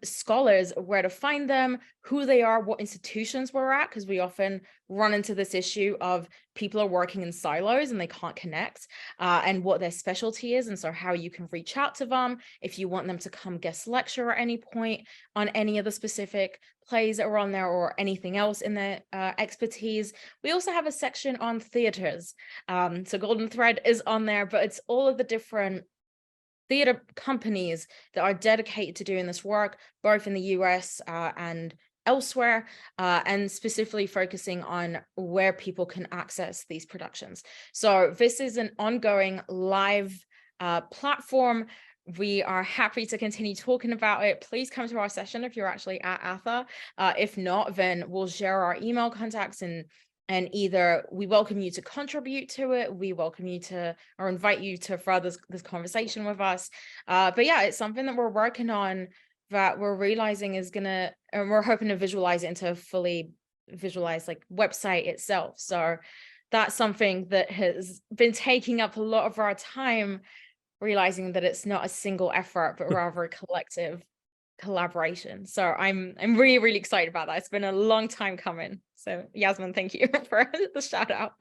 scholars, where to find them, who they are, what institutions we're at, because we often run into this issue of people are working in silos and they can't connect, and what their specialty is. And so how you can reach out to them if you want them to come guest lecture at any point on any of the specific plays that are on there or anything else in their expertise. We also have a section on theaters. So Golden Thread is on there, but it's all of the different theater companies that are dedicated to doing this work, both in the US and elsewhere, and specifically focusing on where people can access these productions. So this is an ongoing live platform. We are happy to continue talking about it. Please come to our session if you're actually at ATHE. If not, then we'll share our email contacts, and either we welcome you to contribute to it, we welcome you to, or invite you to further this conversation with us. But yeah, it's something that we're working on, that we're realizing is gonna, and we're hoping to visualize it into a fully visualized like website itself. So that's something that has been taking up a lot of our time, realizing that it's not a single effort, but rather a collective collaboration. So I'm really, really excited about that. It's been a long time coming. So Yasmin, thank you for the shout out.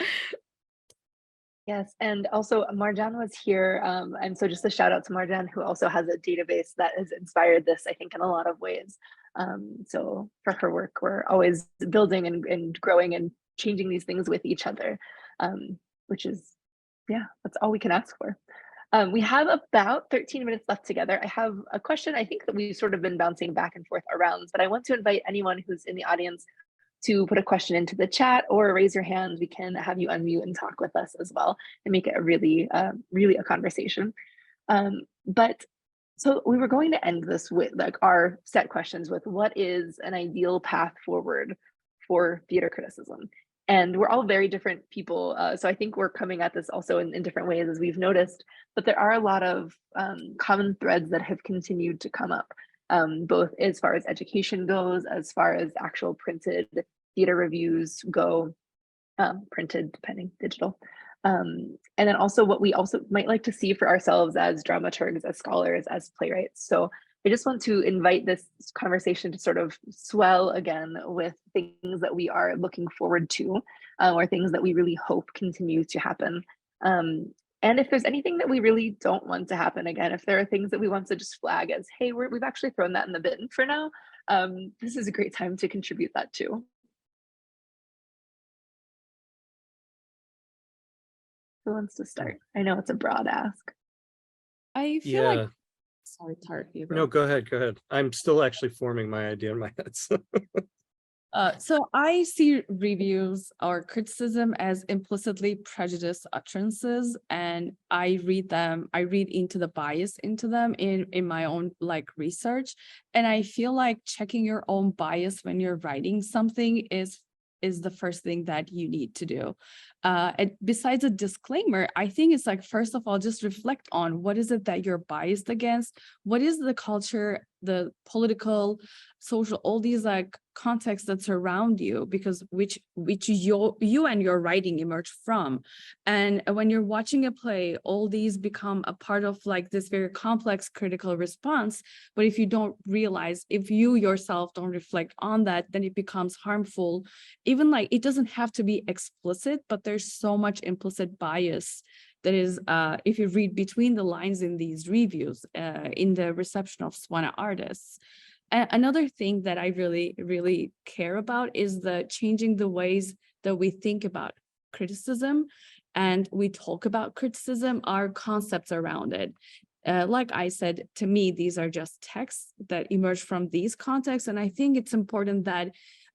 Yes, and also Marjan was here, and so just a shout out to Marjan, who also has a database that has inspired this, I think, in a lot of ways. So for her work, we're always building and growing and changing these things with each other, which is, yeah, that's all we can ask for. We have about 13 minutes left together. I have a question I think that we've sort of been bouncing back and forth around, but I want to invite anyone who's in the audience to put a question into the chat or raise your hand. We can have you unmute and talk with us as well and make it a really a conversation. But so we were going to end this with like our set questions with what is an ideal path forward for theater criticism? And we're all very different people. So I think we're coming at this also in different ways, as we've noticed, but there are a lot of common threads that have continued to come up, both as far as education goes, as far as actual printed theater reviews go, printed, depending, digital. And then also what we also might like to see for ourselves as dramaturgs, as scholars, as playwrights. So I just want to invite this conversation to sort of swell again with things that we are looking forward to, or things that we really hope continue to happen. And if there's anything that we really don't want to happen, again, if there are things that we want to just flag as, hey, we've actually thrown that in the bin for now, this is a great time to contribute that too. Who wants to start? I know it's a broad ask. I feel like, sorry, Tariq, you go. No, go ahead. I'm still actually forming my idea in my head. So I see reviews or criticism as implicitly prejudiced utterances, and I read into the bias into them in my own like research. And I feel like checking your own bias when you're writing something is the first thing that you need to do. And besides a disclaimer, I think it's like, first of all, just reflect on what is it that you're biased against? What is the culture, the political, social, all these like contexts that surround you, because which you and your writing emerge from. And when you're watching a play, all these become a part of like this very complex critical response. But if you don't realize, if you yourself don't reflect on that, then it becomes harmful. Even like, it doesn't have to be explicit, but there's so much implicit bias that is, if you read between the lines in these reviews, in the reception of SWANA artists. Another thing that I really, really care about is the changing the ways that we think about criticism and we talk about criticism, our concepts around it. Like I said, to me, these are just texts that emerge from these contexts. And I think it's important that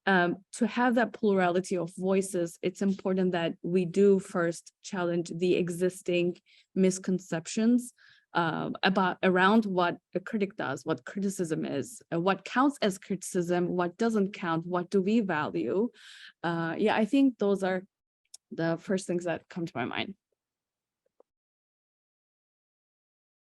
to have that plurality of voices, it's important that we do first challenge the existing misconceptions around what a critic does, what criticism is, what counts as criticism, what doesn't count, what do we value. Yeah, I think those are the first things that come to my mind.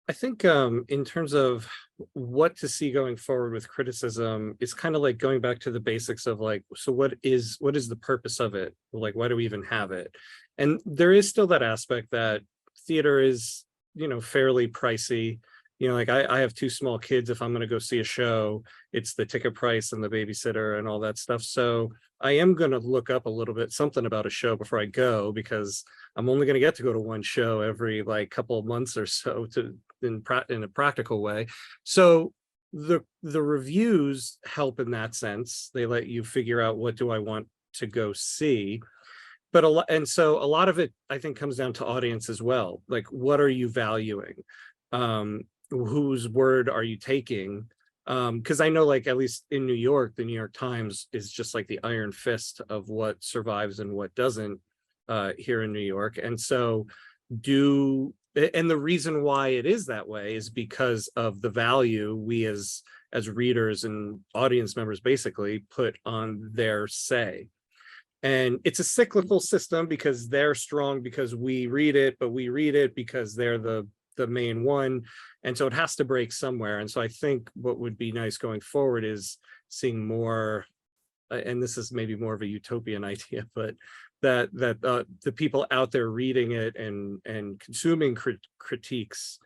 I think in terms of what to see going forward with criticism, it's kind of like going back to the basics of like, so what is the purpose of it? Like, why do we even have it? And there is still that aspect that theater is, you know, fairly pricey. You know, like I have two small kids. If I'm going to go see a show, it's the ticket price and the babysitter and all that stuff. So I am going to look up a little bit something about a show before I go, because I'm only going to get to go to one show every like couple of months or so in a practical way. So the reviews help in that sense. They let you figure out, what do I want to go see? But so a lot of it, I think, comes down to audience as well. Like, what are you valuing? Whose word are you taking? Because I know, like, at least in New York, the New York Times is just like the iron fist of what survives and what doesn't here in New York. And so and the reason why it is that way is because of the value we as readers and audience members basically put on their say. And it's a cyclical system, because they're strong because we read it, but we read it because they're the main one. And so it has to break somewhere. And so I think what would be nice going forward is seeing more, and this is maybe more of a utopian idea, but that the people out there reading it and consuming critiques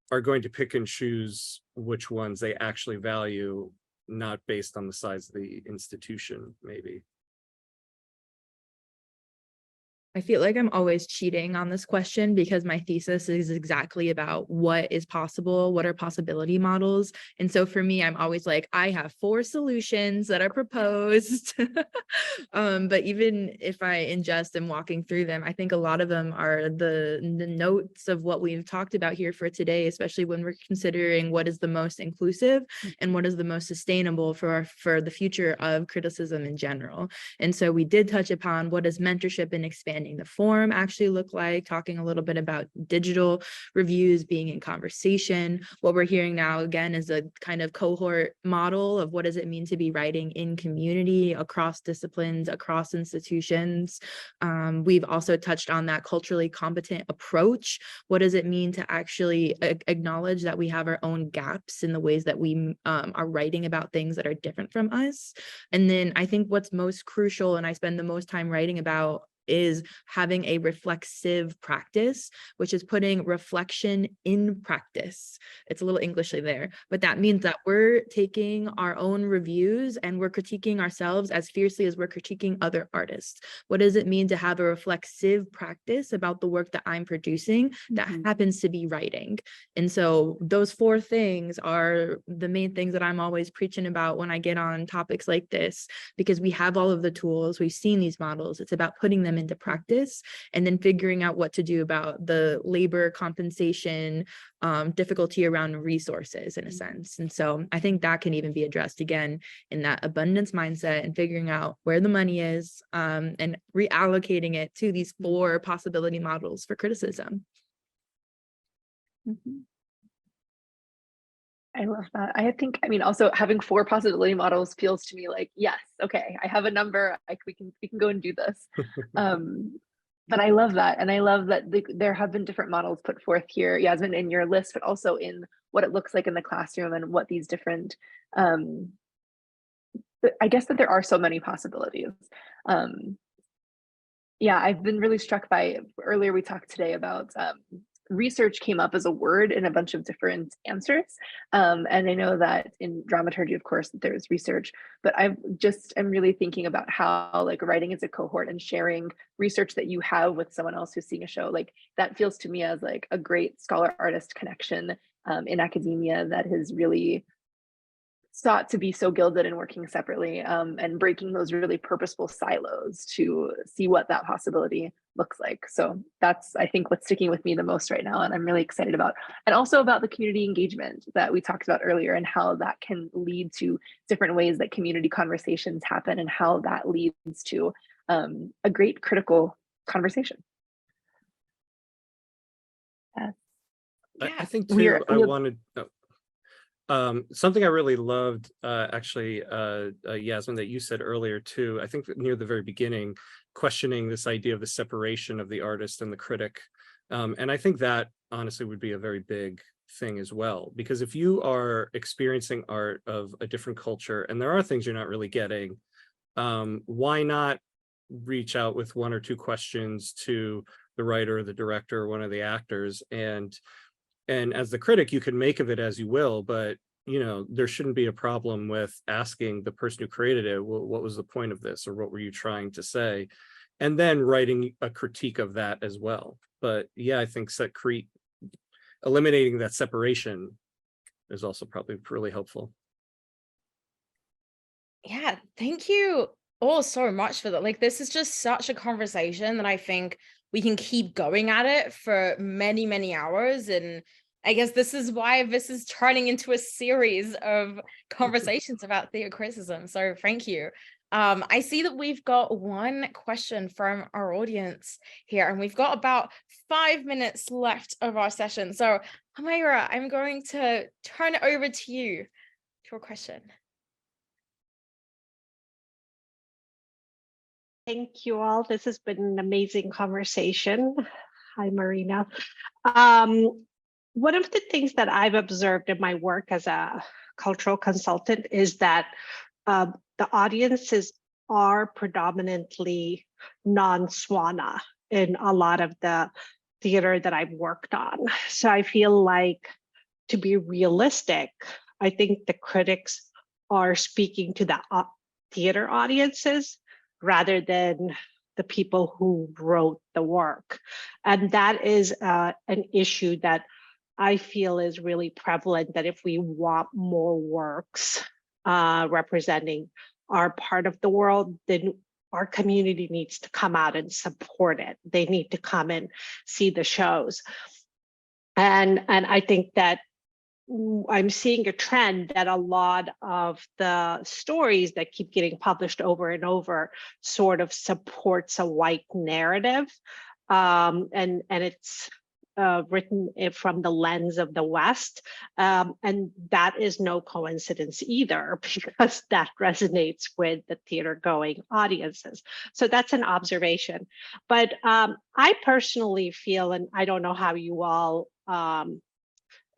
are going to pick and choose which ones they actually value, not based on the size of the institution, maybe. I feel like I'm always cheating on this question, because my thesis is exactly about what is possible, what are possibility models. And so for me, I'm always like, I have 4 solutions that are proposed. But even if I ingest and walking through them, I think a lot of them are the notes of what we've talked about here for today, especially when we're considering what is the most inclusive and what is the most sustainable for the future of criticism in general. And so we did touch upon what is mentorship and expanding the form actually look like, talking a little bit about digital reviews being in conversation. What we're hearing now again is a kind of cohort model of what does it mean to be writing in community, across disciplines, across institutions. We've also touched on that culturally competent approach. What does it mean to actually acknowledge that we have our own gaps in the ways that we are writing about things that are different from us? And then I think what's most crucial, and I spend the most time writing about, is having a reflexive practice, which is putting reflection in practice. It's a little Englishly there, but that means that we're taking our own reviews and we're critiquing ourselves as fiercely as we're critiquing other artists. What does it mean to have a reflexive practice about the work that I'm producing that happens to be writing? And so those 4 things are the main things that I'm always preaching about when I get on topics like this, because we have all of the tools, we've seen these models. It's about putting them into practice and then figuring out what to do about the labor compensation, difficulty around resources in a sense. And so I think that can even be addressed again in that abundance mindset and figuring out where the money is, and reallocating it to these 4 possibility models for criticism. I love that. I think, I mean, also having 4 possibility models feels to me like, yes, okay, I have a number, we can go and do this. But I love that. And I love that there have been different models put forth here, Yasmin, in your list, but also in what it looks like in the classroom and what these different, I guess that there are so many possibilities. Yeah, I've been really struck by, earlier we talked today about research came up as a word in a bunch of different answers. And I know that in dramaturgy, of course, there's research, but I'm really thinking about how like writing as a cohort and sharing research that you have with someone else who's seeing a show, like that feels to me as like a great scholar artist connection in academia that has really sought to be so gilded and working separately, and breaking those really purposeful silos to see what that possibility looks like. So that's, I think, what's sticking with me the most right now, and I'm really excited about. And also about the community engagement that we talked about earlier and how that can lead to different ways that community conversations happen and how that leads to a great critical conversation. I think too, I wanted... something I really loved, actually, Yasmin, that you said earlier too, I think near the very beginning, questioning this idea of the separation of the artist and the critic. And I think that honestly would be a very big thing as well, because if you are experiencing art of a different culture and there are things you're not really getting, why not reach out with one or two questions to the writer or the director or one of the actors, and as the critic you can make of it as you will, but you know, there shouldn't be a problem with asking the person who created it, well, what was the point of this, or what were you trying to say, and then writing a critique of that as well. But yeah, I think eliminating that separation is also probably really helpful. Yeah, thank you all so much for that. Like, this is just such a conversation that I think we can keep going at it for many, many hours. And I guess this is why this is turning into a series of conversations about theocriticism. So thank you. I see that we've got one question from our audience here, and we've got about 5 minutes left of our session. So Amira, I'm going to turn it over to you for a question. Thank you all. This has been an amazing conversation. Hi, Marina. One of the things that I've observed in my work as a cultural consultant is that the audiences are predominantly non-SWANA in a lot of the theater that I've worked on. So I feel like, to be realistic, I think the critics are speaking to the theater audiences rather than the people who wrote the work. And that is an issue that I feel is really prevalent, that if we want more works representing our part of the world, then our community needs to come out and support it. They need to come and see the shows. And I think that I'm seeing a trend that a lot of the stories that keep getting published over and over sort of supports a white narrative, and it's written from the lens of the West, and that is no coincidence either, because that resonates with the theater-going audiences. So that's an observation. But I personally feel, and I don't know how you all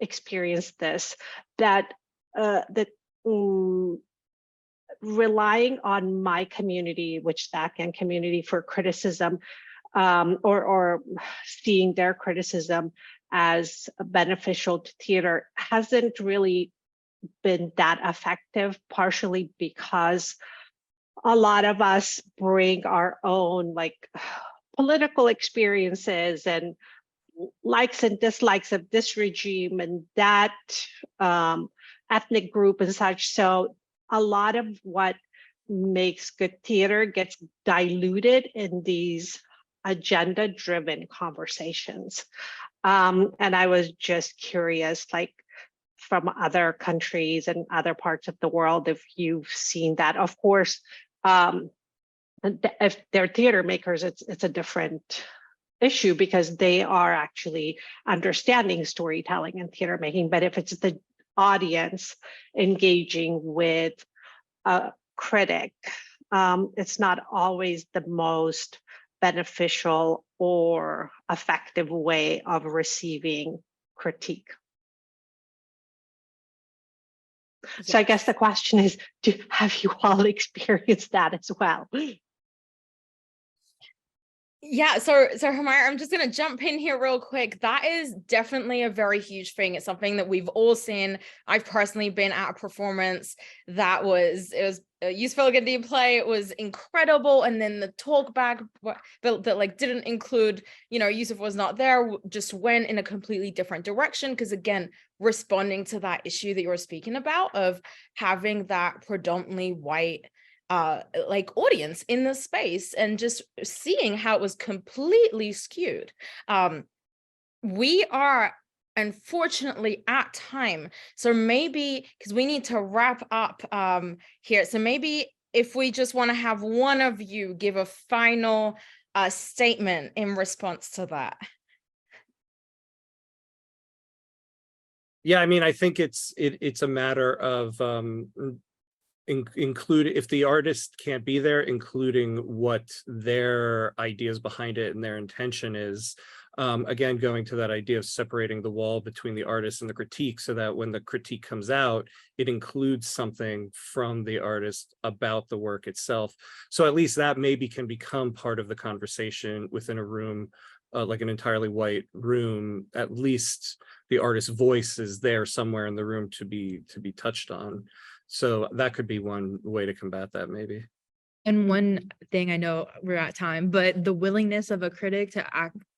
experience this, that relying on my community, which the Aycan community, for criticism, or seeing their criticism as beneficial to theater, hasn't really been that effective, partially because a lot of us bring our own like political experiences and likes and dislikes of this regime and that ethnic group and such. So a lot of what makes good theater gets diluted in these agenda-driven conversations. And I was just curious, like, from other countries and other parts of the world, if you've seen that. Of course, if they're theater makers, it's a different issue, because they are actually understanding storytelling and theater making. But if it's the audience engaging with a critic, it's not always the most beneficial or effective way of receiving critique. Yes. So I guess the question is, have you all experienced that as well? Yeah, so Humira, I'm just going to jump in here real quick. That is definitely a very huge thing. It's something that we've all seen. I've personally been at a performance that was Yusuf Gandhi play. It was incredible. And then the talk back that like didn't include, you know, Yusuf was not there, just went in a completely different direction. Because again, responding to that issue that you were speaking about of having that predominantly white like audience in the space, and just seeing how it was completely skewed. We are unfortunately at time, so maybe, because we need to wrap up here, so maybe if we just want to have one of you give a final statement in response to that. Yeah, I mean, I think it's a matter of include, if the artist can't be there, including what their ideas behind it and their intention is. Again, going to that idea of separating the wall between the artist and the critique, so that when the critique comes out, it includes something from the artist about the work itself. So at least that maybe can become part of the conversation within a room, like an entirely white room. At least the artist's voice is there somewhere in the room to be touched on. So that could be one way to combat that, maybe. And one thing, I know we're at time, but the willingness of a critic to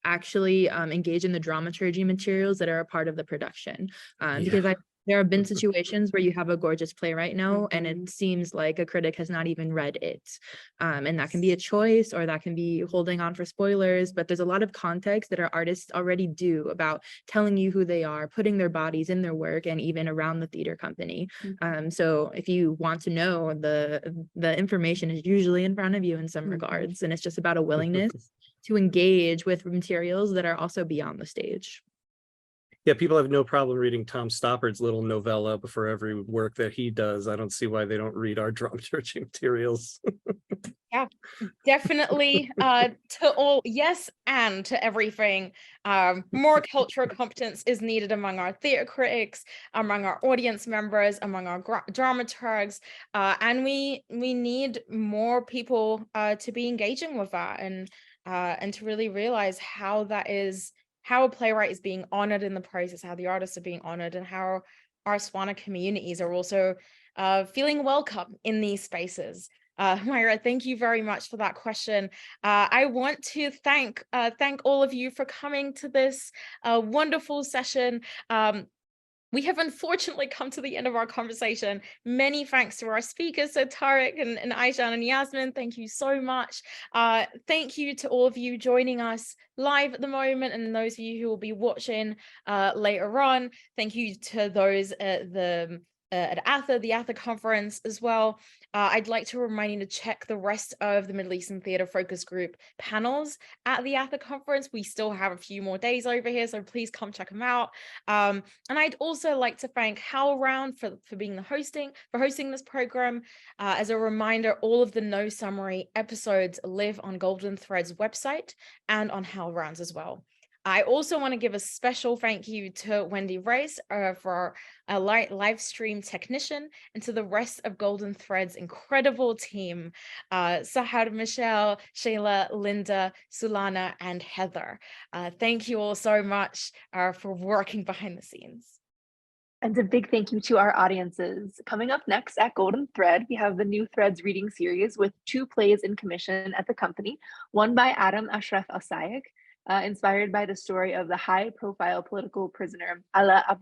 actually engage in the dramaturgy materials that are a part of the production. Because there have been situations where you have a gorgeous play right now, and it seems like a critic has not even read it. And that can be a choice, or that can be holding on for spoilers, but there's a lot of context that our artists already do about telling you who they are, putting their bodies in their work, and even around the theater company. So if you want to know, the information is usually in front of you in some regards, and it's just about a willingness to engage with materials that are also beyond the stage. Yeah, people have no problem reading Tom Stoppard's little novella before every work that he does. I don't see why they don't read our dramaturgy materials. Yeah, definitely to all, yes, and to everything. More cultural competence is needed among our theatre critics, among our audience members, among our dramaturgs, and we need more people to be engaging with that, and to really realize how that is, how a playwright is being honored in the process, how the artists are being honored, and how our SWANA communities are also feeling welcome in these spaces. Myra, thank you very much for that question. I want to thank all of you for coming to this wonderful session. We have unfortunately come to the end of our conversation. Many thanks to our speakers, so Tariq and Aycan and Yasmin, thank you so much. Thank you to all of you joining us live at the moment, and those of you who will be watching later on. Thank you to those at the ATHE, the ATHE conference as well. I'd like to remind you to check the rest of the Middle Eastern Theatre Focus Group panels at the ATHE conference. We still have a few more days over here, so please come check them out. And I'd also like to thank HowlRound for hosting this program. As a reminder, all of the No Summary episodes live on Golden Thread's website and on HowlRound's as well. I also want to give a special thank you to Wendy Rice for a live stream technician, and to the rest of Golden Thread's incredible team, Sahar, Michelle, Shayla, Linda, Sulana, and Heather. Thank you all so much for working behind the scenes. And a big thank you to our audiences. Coming up next at Golden Thread, we have the New Threads reading series with 2 plays in commission at the company, one by Adam Ashraf Al-Sayegh, inspired by the story of the high-profile political prisoner Ala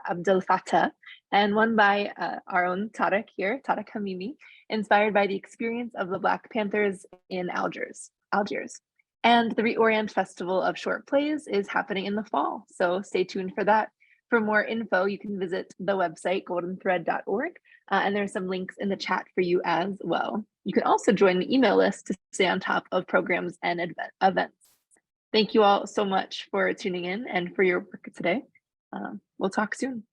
Abdel Fattah, and one by our own Tariq Hamami, inspired by the experience of the Black Panthers in Algiers. And the Reorient Festival of Short Plays is happening in the fall, so stay tuned for that. For more info, you can visit the website goldenthread.org, and there's some links in the chat for you as well. You can also join the email list to stay on top of programs and events. Thank you all so much for tuning in and for your work today. We'll talk soon.